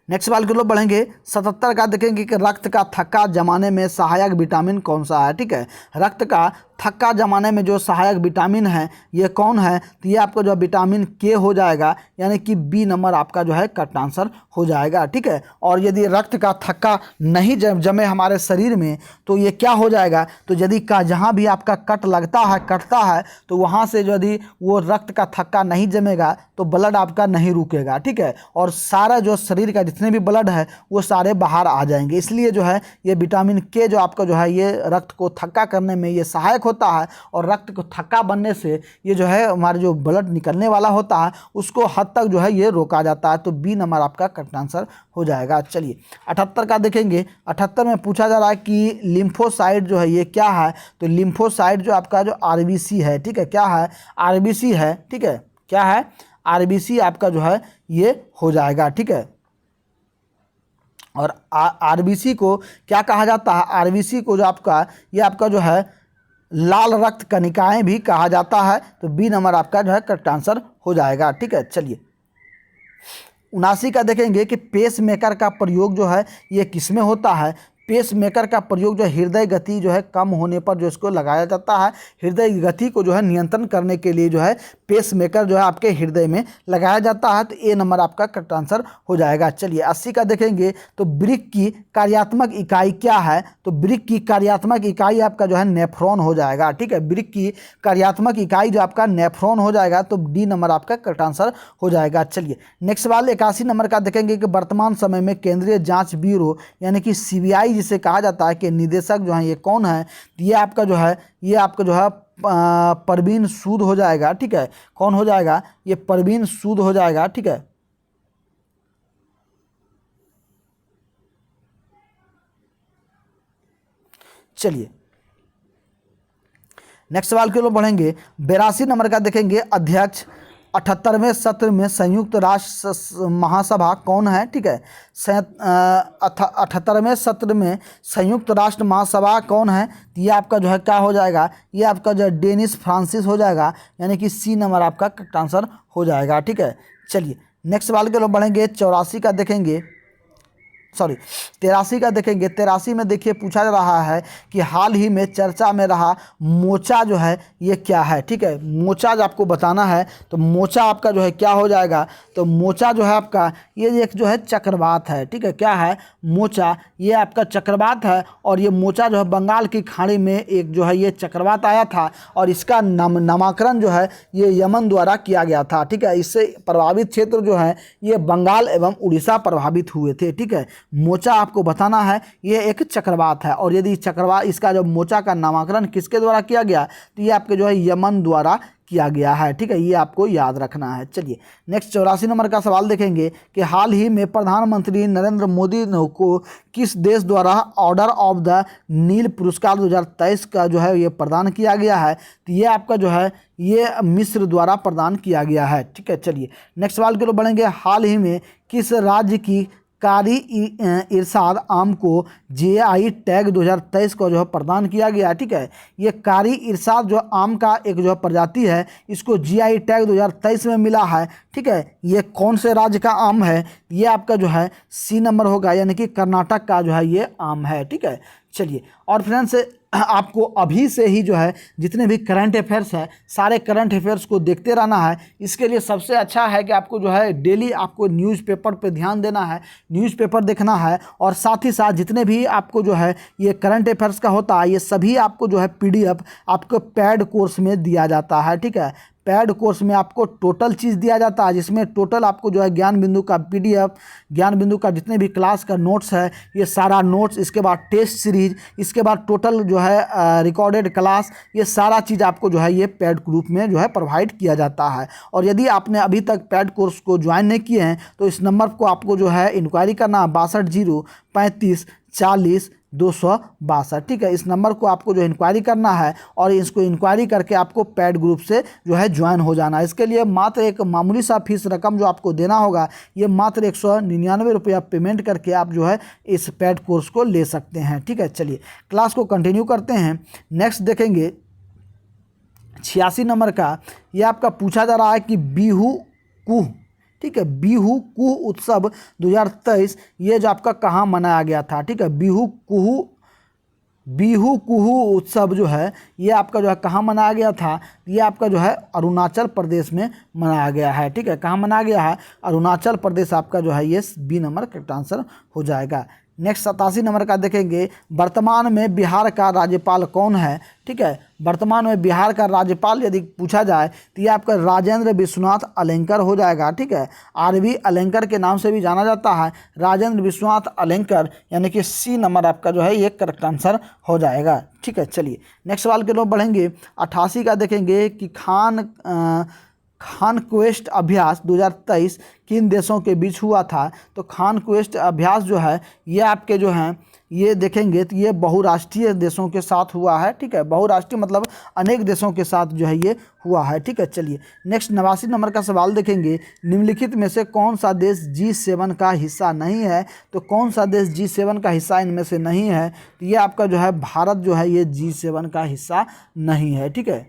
नेक्स्ट सवाल के लोग बढ़ेंगे। 77 का देखेंगे कि रक्त का थक्का जमाने में सहायक विटामिन कौन सा है? ठीक है, रक्त का थक्का जमाने में जो सहायक विटामिन है ये कौन है? तो ये आपका जो विटामिन के हो जाएगा, यानी कि बी नंबर आपका जो है करेक्ट आंसर हो जाएगा। ठीक है, और यदि रक्त का थक्का नहीं जमे हमारे शरीर में तो ये क्या हो जाएगा? तो यदि का जहाँ भी आपका कट लगता है, कटता है, तो वहाँ से यदि वो रक्त का थक्का नहीं जमेगा तो ब्लड आपका नहीं रुकेगा। ठीक है, और सारा जो शरीर का जितने भी ब्लड है वो सारे बाहर आ जाएंगे। इसलिए जो है ये विटामिन के जो आपका जो है ये रक्त को थक्का करने में ये सहायक होता है, और रक्त को थक्का बनने से ये जो है हमारे जो ब्लड निकलने वाला होता है उसको हद तक जो है ये रोका जाता है। तो बी नंबर आपका करेक्ट आंसर हो जाएगा। चलिए 78 का देखेंगे। 78 में पूछा जा रहा है कि लिम्फोसाइट जो है ये क्या है? तो लिम्फोसाइट जो आपका जो आरबीसी है, ठीक है, क्या है? आरबीसी है। ठीक है, क्या है? आरबीसी आपका जो है ये हो जाएगा। ठीक है, और आरबीसी को क्या कहा जाता है? आरबीसी को जो आपका ये आपका जो है लाल रक्त कणिकाएं भी कहा जाता है। तो बी नंबर आपका जो है करेक्ट आंसर हो जाएगा। ठीक है, चलिए 79 का देखेंगे कि पेस मेकर का प्रयोग जो है ये किस में होता है? पेस मेकर का प्रयोग जो है हृदय गति जो है कम होने पर जो इसको लगाया जाता है। हृदय गति को जो है नियंत्रण करने के लिए जो है पेस मेकर जो है आपके हृदय में लगाया जाता है। तो ए नंबर आपका करेक्ट आंसर हो जाएगा। चलिए 80 का देखेंगे तो वृक्क की कार्यात्मक इकाई क्या है? तो वृक्क की कार्यात्मक इकाई आपका जो है नेफ्रॉन हो जाएगा। ठीक है, वृक्क की कार्यात्मक इकाई जो आपका नेफ्रॉन हो जाएगा। तो डी नंबर आपका करेक्ट आंसर हो जाएगा। चलिए नेक्स्ट सवाल 81 नंबर का देखेंगे कि वर्तमान समय में केंद्रीय जांच ब्यूरो यानी कि सीबीआई जिसे कहा जाता है कि निदेशक जो है ये कौन है? ये आपका जो है परवीन सूद हो जाएगा। ठीक है, कौन हो जाएगा? ये परवीन सूद हो जाएगा। ठीक है, चलिए नेक्स्ट सवाल के लिए बढ़ेंगे। 82 नंबर का देखेंगे अध्यक्ष 78वें सत्र में संयुक्त राष्ट्र महासभा कौन है? ठीक है, 78वें सत्र में संयुक्त राष्ट्र महासभा कौन है? तो ये आपका जो है क्या हो जाएगा? ये आपका जो है डेनिस फ्रांसिस हो जाएगा, यानी कि सी नंबर आपका करेक्ट आंसर हो जाएगा। ठीक है, चलिए नेक्स्ट सवाल के लिए बढ़ेंगे। 84 का देखेंगे, 83 का देखेंगे। 83 में देखिए पूछा जा रहा है कि हाल ही में चर्चा में रहा मोचा जो है ये क्या है? ठीक है, मोचा जो आपको बताना है। तो मोचा आपका जो है क्या हो जाएगा? तो मोचा जो है आपका ये एक जो है चक्रवात है। ठीक है, क्या है? मोचा ये आपका चक्रवात है। और ये मोचा जो है बंगाल की खाड़ी में एक जो है ये चक्रवात आया था और इसका नामकरण जो है ये यमन द्वारा किया गया था। ठीक है, इससे प्रभावित क्षेत्र जो है ये बंगाल एवं उड़ीसा प्रभावित हुए थे। ठीक है, मोचा आपको बताना है ये एक चक्रवात है। और यदि चक्रवात इसका जो मोचा का नामकरण किसके द्वारा किया गया? तो ये आपके जो है यमन द्वारा किया गया है। ठीक है, ये आपको याद रखना है। चलिए नेक्स्ट 84 नंबर का सवाल देखेंगे कि हाल ही में प्रधानमंत्री नरेंद्र मोदी को किस देश द्वारा ऑर्डर ऑफ द नील पुरस्कार 2023 का जो है ये प्रदान किया गया है? तो ये आपका जो है ये मिस्र द्वारा प्रदान किया गया है। ठीक है, चलिए नेक्स्ट सवाल के लिए बढ़ेंगे। हाल ही में किस राज्य की कारी इरशाद आम को जीआई टैग 2023 को जो है प्रदान किया गया? ठीक है, ये कारी इरशाद जो आम का एक जो प्रजाति है इसको जीआई टैग 2023 में मिला है। ठीक है, ये कौन से राज्य का आम है? ये आपका जो है सी नंबर होगा, यानी कि कर्नाटक का जो है ये आम है। ठीक है, चलिए और फ्रेंड्स आपको अभी से ही जो है जितने भी करंट अफेयर्स है सारे करंट अफेयर्स को देखते रहना है। इसके लिए सबसे अच्छा है कि आपको जो है डेली आपको न्यूज़पेपर पे ध्यान देना है, न्यूज़पेपर देखना है। और साथ ही साथ जितने भी आपको जो है ये करंट अफेयर्स का होता है ये सभी आपको जो है पीडीएफ आपको पेड कोर्स में दिया जाता है। ठीक है, पेड कोर्स में आपको टोटल चीज़ दिया जाता है जिसमें टोटल आपको जो है ज्ञान बिंदु का पीडीएफ, ज्ञान बिंदु का जितने भी क्लास का नोट्स है ये सारा नोट्स, इसके बाद टेस्ट सीरीज, इसके बाद टोटल जो है रिकॉर्डेड क्लास, ये सारा चीज़ आपको जो है ये पेड ग्रुप में जो है प्रोवाइड किया जाता है। और यदि आपने अभी तक पेड कोर्स को ज्वाइन नहीं किए हैं तो इस नंबर को आपको जो है इंक्वायरी करना है 62 035 40 262। ठीक है, इस नंबर को आपको जो इंक्वायरी करना है और इसको इंक्वायरी करके आपको पेड ग्रुप से जो है ज्वाइन हो जाना है। इसके लिए मात्र एक मामूली सा फीस रकम जो आपको देना होगा, ये मात्र 199 रुपया पेमेंट करके आप जो है इस पेड कोर्स को ले सकते हैं। ठीक है, चलिए क्लास को कंटिन्यू करते हैं। नेक्स्ट देखेंगे 86 नंबर का, ये आपका पूछा जा रहा है कि बिहू कुह, ठीक है, बिहू कुह उत्सव 2023 ये जो आपका कहाँ मनाया गया था? ठीक है, बिहू कुहू उत्सव जो है ये आपका जो है कहाँ मनाया गया था? ये आपका जो है अरुणाचल प्रदेश में मनाया गया है। ठीक है, कहाँ मनाया गया है? अरुणाचल प्रदेश आपका जो है ये बी नंबर करेक्ट आंसर हो जाएगा। नेक्स्ट 87 नंबर का देखेंगे, वर्तमान में बिहार का राज्यपाल कौन है? ठीक है, वर्तमान में बिहार का राज्यपाल यदि पूछा जाए तो ये आपका राजेंद्र विश्वनाथ अलेंकर हो जाएगा। ठीक है, आरवी अलेंकर के नाम से भी जाना जाता है, राजेंद्र विश्वनाथ अलेंकर, यानी कि सी नंबर आपका जो है ये करेक्ट आंसर हो जाएगा। ठीक है, चलिए नेक्स्ट सवाल के लोग बढ़ेंगे। 88 का देखेंगे कि खान क्वेस्ट अभ्यास 2023 किन देशों के बीच हुआ था? तो खान क्वेस्ट अभ्यास जो है ये आपके जो हैं ये देखेंगे तो ये बहुराष्ट्रीय देशों के साथ हुआ है। ठीक है, बहुराष्ट्रीय मतलब अनेक देशों के साथ जो है ये हुआ है। ठीक है, चलिए नेक्स्ट 89 नंबर का सवाल देखेंगे, निम्नलिखित में से कौन सा देश G7 का हिस्सा नहीं है? तो कौन सा देश G7 का हिस्सा इनमें से नहीं है? तो ये आपका जो है भारत जो है ये G7 का हिस्सा नहीं है। ठीक है,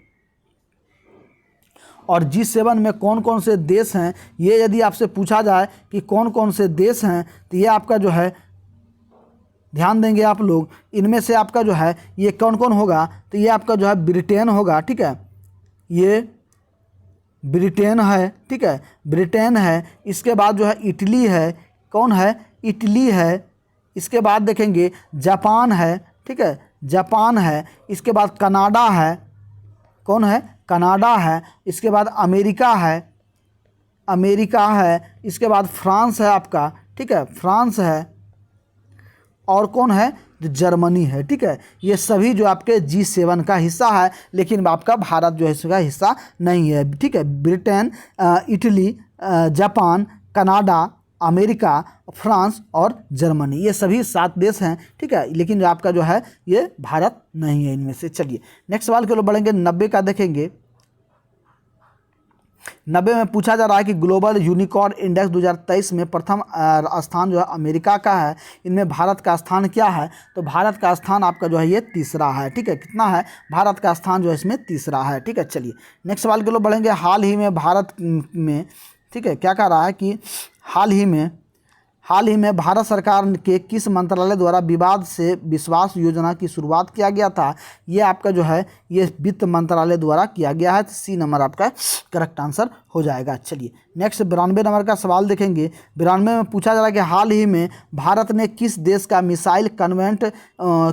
और G7 में कौन कौन से देश हैं ये यदि आपसे पूछा जाए कि कौन कौन से देश हैं तो ये आपका जो है ध्यान देंगे आप लोग, इनमें से आपका जो है ये कौन कौन होगा, तो ये आपका जो है ब्रिटेन होगा, ठीक है, ये ब्रिटेन है, ठीक है, ब्रिटेन है। इसके बाद जो है इटली है, कौन है, इटली है। इसके बाद देखेंगे जापान है, ठीक है, जापान है। इसके बाद कनाडा है, कौन है, कनाडा है। इसके बाद अमेरिका है, अमेरिका है। इसके बाद फ्रांस है आपका, ठीक है, फ्रांस है। और कौन है, जो जर्मनी है, ठीक है। ये सभी जो आपके G7 का हिस्सा है, लेकिन आपका भारत जो है इसका हिस्सा नहीं है, ठीक है। Britain, Italy, Japan, Canada, America, France और जर्मनी, ये सभी 7 देश हैं, ठीक है, लेकिन जो आपका जो है ये भारत नहीं है इनमें से। चलिए नेक्स्ट सवाल के लोग बढ़ेंगे, 90 का देखेंगे। 90 में पूछा जा रहा है कि ग्लोबल यूनिकॉर्न इंडेक्स 2023 में प्रथम स्थान जो है अमेरिका का है, इनमें भारत का स्थान क्या है, तो भारत का स्थान आपका जो है ये तीसरा है, ठीक है। कितना है, भारत का स्थान जो है इसमें तीसरा है, ठीक है। चलिए नेक्स्ट सवाल के लोग बढ़ेंगे। हाल ही में भारत में, ठीक है, क्या कह रहा है कि हाल ही में भारत सरकार के किस मंत्रालय द्वारा विवाद से विश्वास योजना की शुरुआत किया गया था, ये आपका जो है ये वित्त मंत्रालय द्वारा किया गया है। सी नंबर आपका करेक्ट आंसर हो जाएगा। चलिए नेक्स्ट 92 नंबर का सवाल देखेंगे। 92 में पूछा जा रहा है कि हाल ही में भारत ने किस देश का मिसाइल कन्वेंट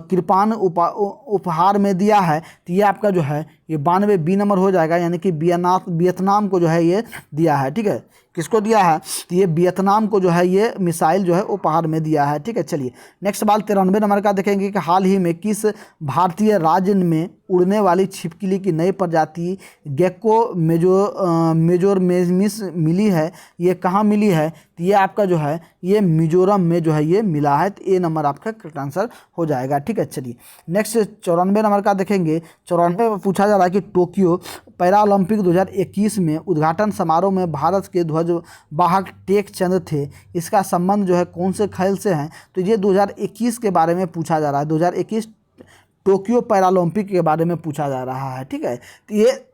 कृपाण उपहार में दिया है, तो ये आपका जो है ये 92 बी नंबर हो जाएगा, यानी कि वियतनाम को जो है ये दिया है, ठीक है। किसको दिया है, तो ये वियतनाम को जो है ये मिसाइल जो है उपहार में दिया है, ठीक है। चलिए नेक्स्ट सवाल 93 नंबर का देखेंगे कि हाल ही में किस भारतीय राज्य में उड़ने वाली छिपकली की नई प्रजाति गेको मेजोरमेजिस मिली है, ये कहाँ मिली है, तो ये आपका जो है ये मिजोरम में जो है ये मिला है, तो ए नंबर आपका करेक्ट आंसर हो जाएगा, ठीक है। चलिए नेक्स्ट 94 नंबर का देखेंगे। 94 में पूछा जा रहा है कि टोक्यो पैरालंपिक 2021 में उद्घाटन समारोह में भारत के ध्वजवाहक टेक चंद थे, इसका संबंध जो है कौन से खेल से है, तो ये 2021 के बारे में पूछा जा रहा है। 2021 टोक्यो पैरालंपिक के बारे में पूछा जा रहा है, ठीक है। तो ये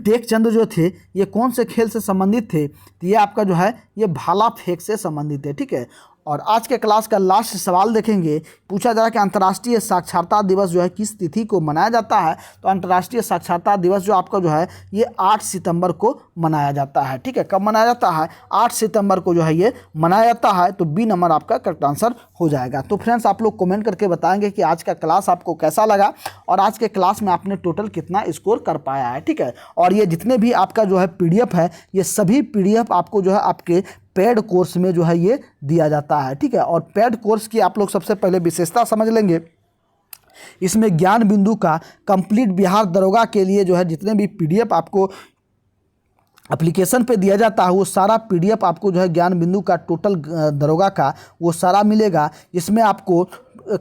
टेक चंद जो थे ये कौन से खेल से संबंधित थे, तो ये आपका जो है ये भाला फेंक से संबंधित है, ठीक है। और आज के क्लास का लास्ट सवाल देखेंगे। पूछा जा रहा है कि अंतर्राष्ट्रीय साक्षरता दिवस जो है किस तिथि को मनाया जाता है, तो अंतर्राष्ट्रीय साक्षरता दिवस जो आपका जो है ये 8 सितंबर को मनाया जाता है, ठीक है। कब मनाया जाता है, 8 सितंबर को जो है ये मनाया जाता है, तो बी नंबर आपका करेक्ट आंसर हो जाएगा। तो फ्रेंड्स आप लोग कमेंट करके बताएंगे कि आज का क्लास आपको कैसा लगा और आज के क्लास में आपने टोटल कितना स्कोर कर पाया है, ठीक है। और ये जितने भी आपका जो है PDF है, ये सभी PDF आपको जो है आपके पेड कोर्स में जो है ये दिया जाता है, ठीक है। और पेड कोर्स की आप लोग सबसे पहले विशेषता समझ लेंगे। इसमें ज्ञान बिंदु का कंप्लीट बिहार दरोगा के लिए जो है जितने भी PDF आपको एप्लीकेशन पे दिया जाता है वो सारा PDF आपको जो है ज्ञान बिंदु का टोटल दरोगा का वो सारा मिलेगा। इसमें आपको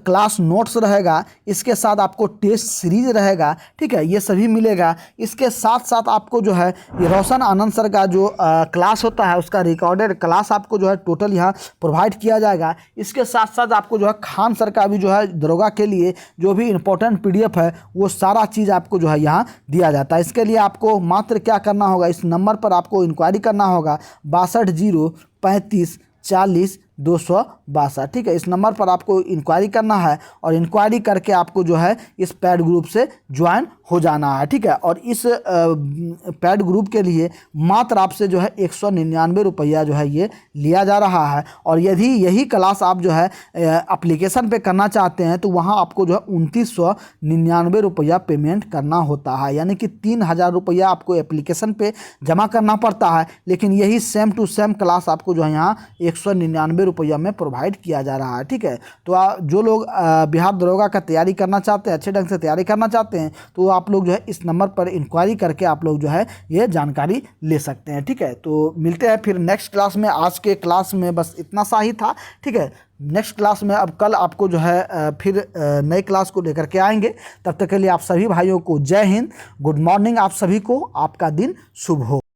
क्लास नोट्स रहेगा, इसके साथ आपको टेस्ट सीरीज रहेगा, ठीक है, ये सभी मिलेगा। इसके साथ साथ आपको जो है ये रोशन आनंद सर का जो क्लास होता है उसका रिकॉर्डेड क्लास आपको जो है टोटल यहाँ प्रोवाइड किया जाएगा। इसके साथ साथ आपको जो है खान सर का भी जो है दरोगा के लिए जो भी इम्पोर्टेंट PDF है वो सारा चीज़ आपको जो है यहाँ दिया जाता है। इसके लिए आपको मात्र क्या करना होगा, इस नंबर पर आपको इंक्वायरी करना होगा 62 035 40 262, ठीक है। इस नंबर पर आपको इंक्वायरी करना है और इंक्वायरी करके आपको जो है इस पैड ग्रुप से ज्वाइन हो जाना है, ठीक है। और इस पैड ग्रुप के लिए मात्र आपसे जो है 199 रुपया जो है ये लिया जा रहा है। और यदि यही क्लास आप जो है एप्लीकेशन पे करना चाहते हैं तो वहाँ आपको जो है 2999 रुपया पेमेंट करना होता है, यानी कि 3000 रुपया आपको एप्लीकेशन पे जमा करना पड़ता है। लेकिन यही सेम टू सेम क्लास आपको जो है यहाँ 199 रुपया में प्रोवाइड किया जा रहा है, ठीक है। तो जो लोग बिहार दरोगा का तैयारी करना चाहते हैं, अच्छे ढंग से तैयारी करना चाहते हैं, तो आप लोग जो है इस नंबर पर इंक्वायरी करके आप लोग जो है ये जानकारी ले सकते हैं, ठीक है। तो मिलते हैं फिर नेक्स्ट क्लास में। आज के क्लास में बस इतना सा ही था, ठीक है। नेक्स्ट क्लास में अब कल आपको जो है फिर नए क्लास को लेकर के आएंगे। तब तक के लिए आप सभी भाइयों को जय हिंद, गुड मॉर्निंग आप सभी को, आपका दिन शुभ हो।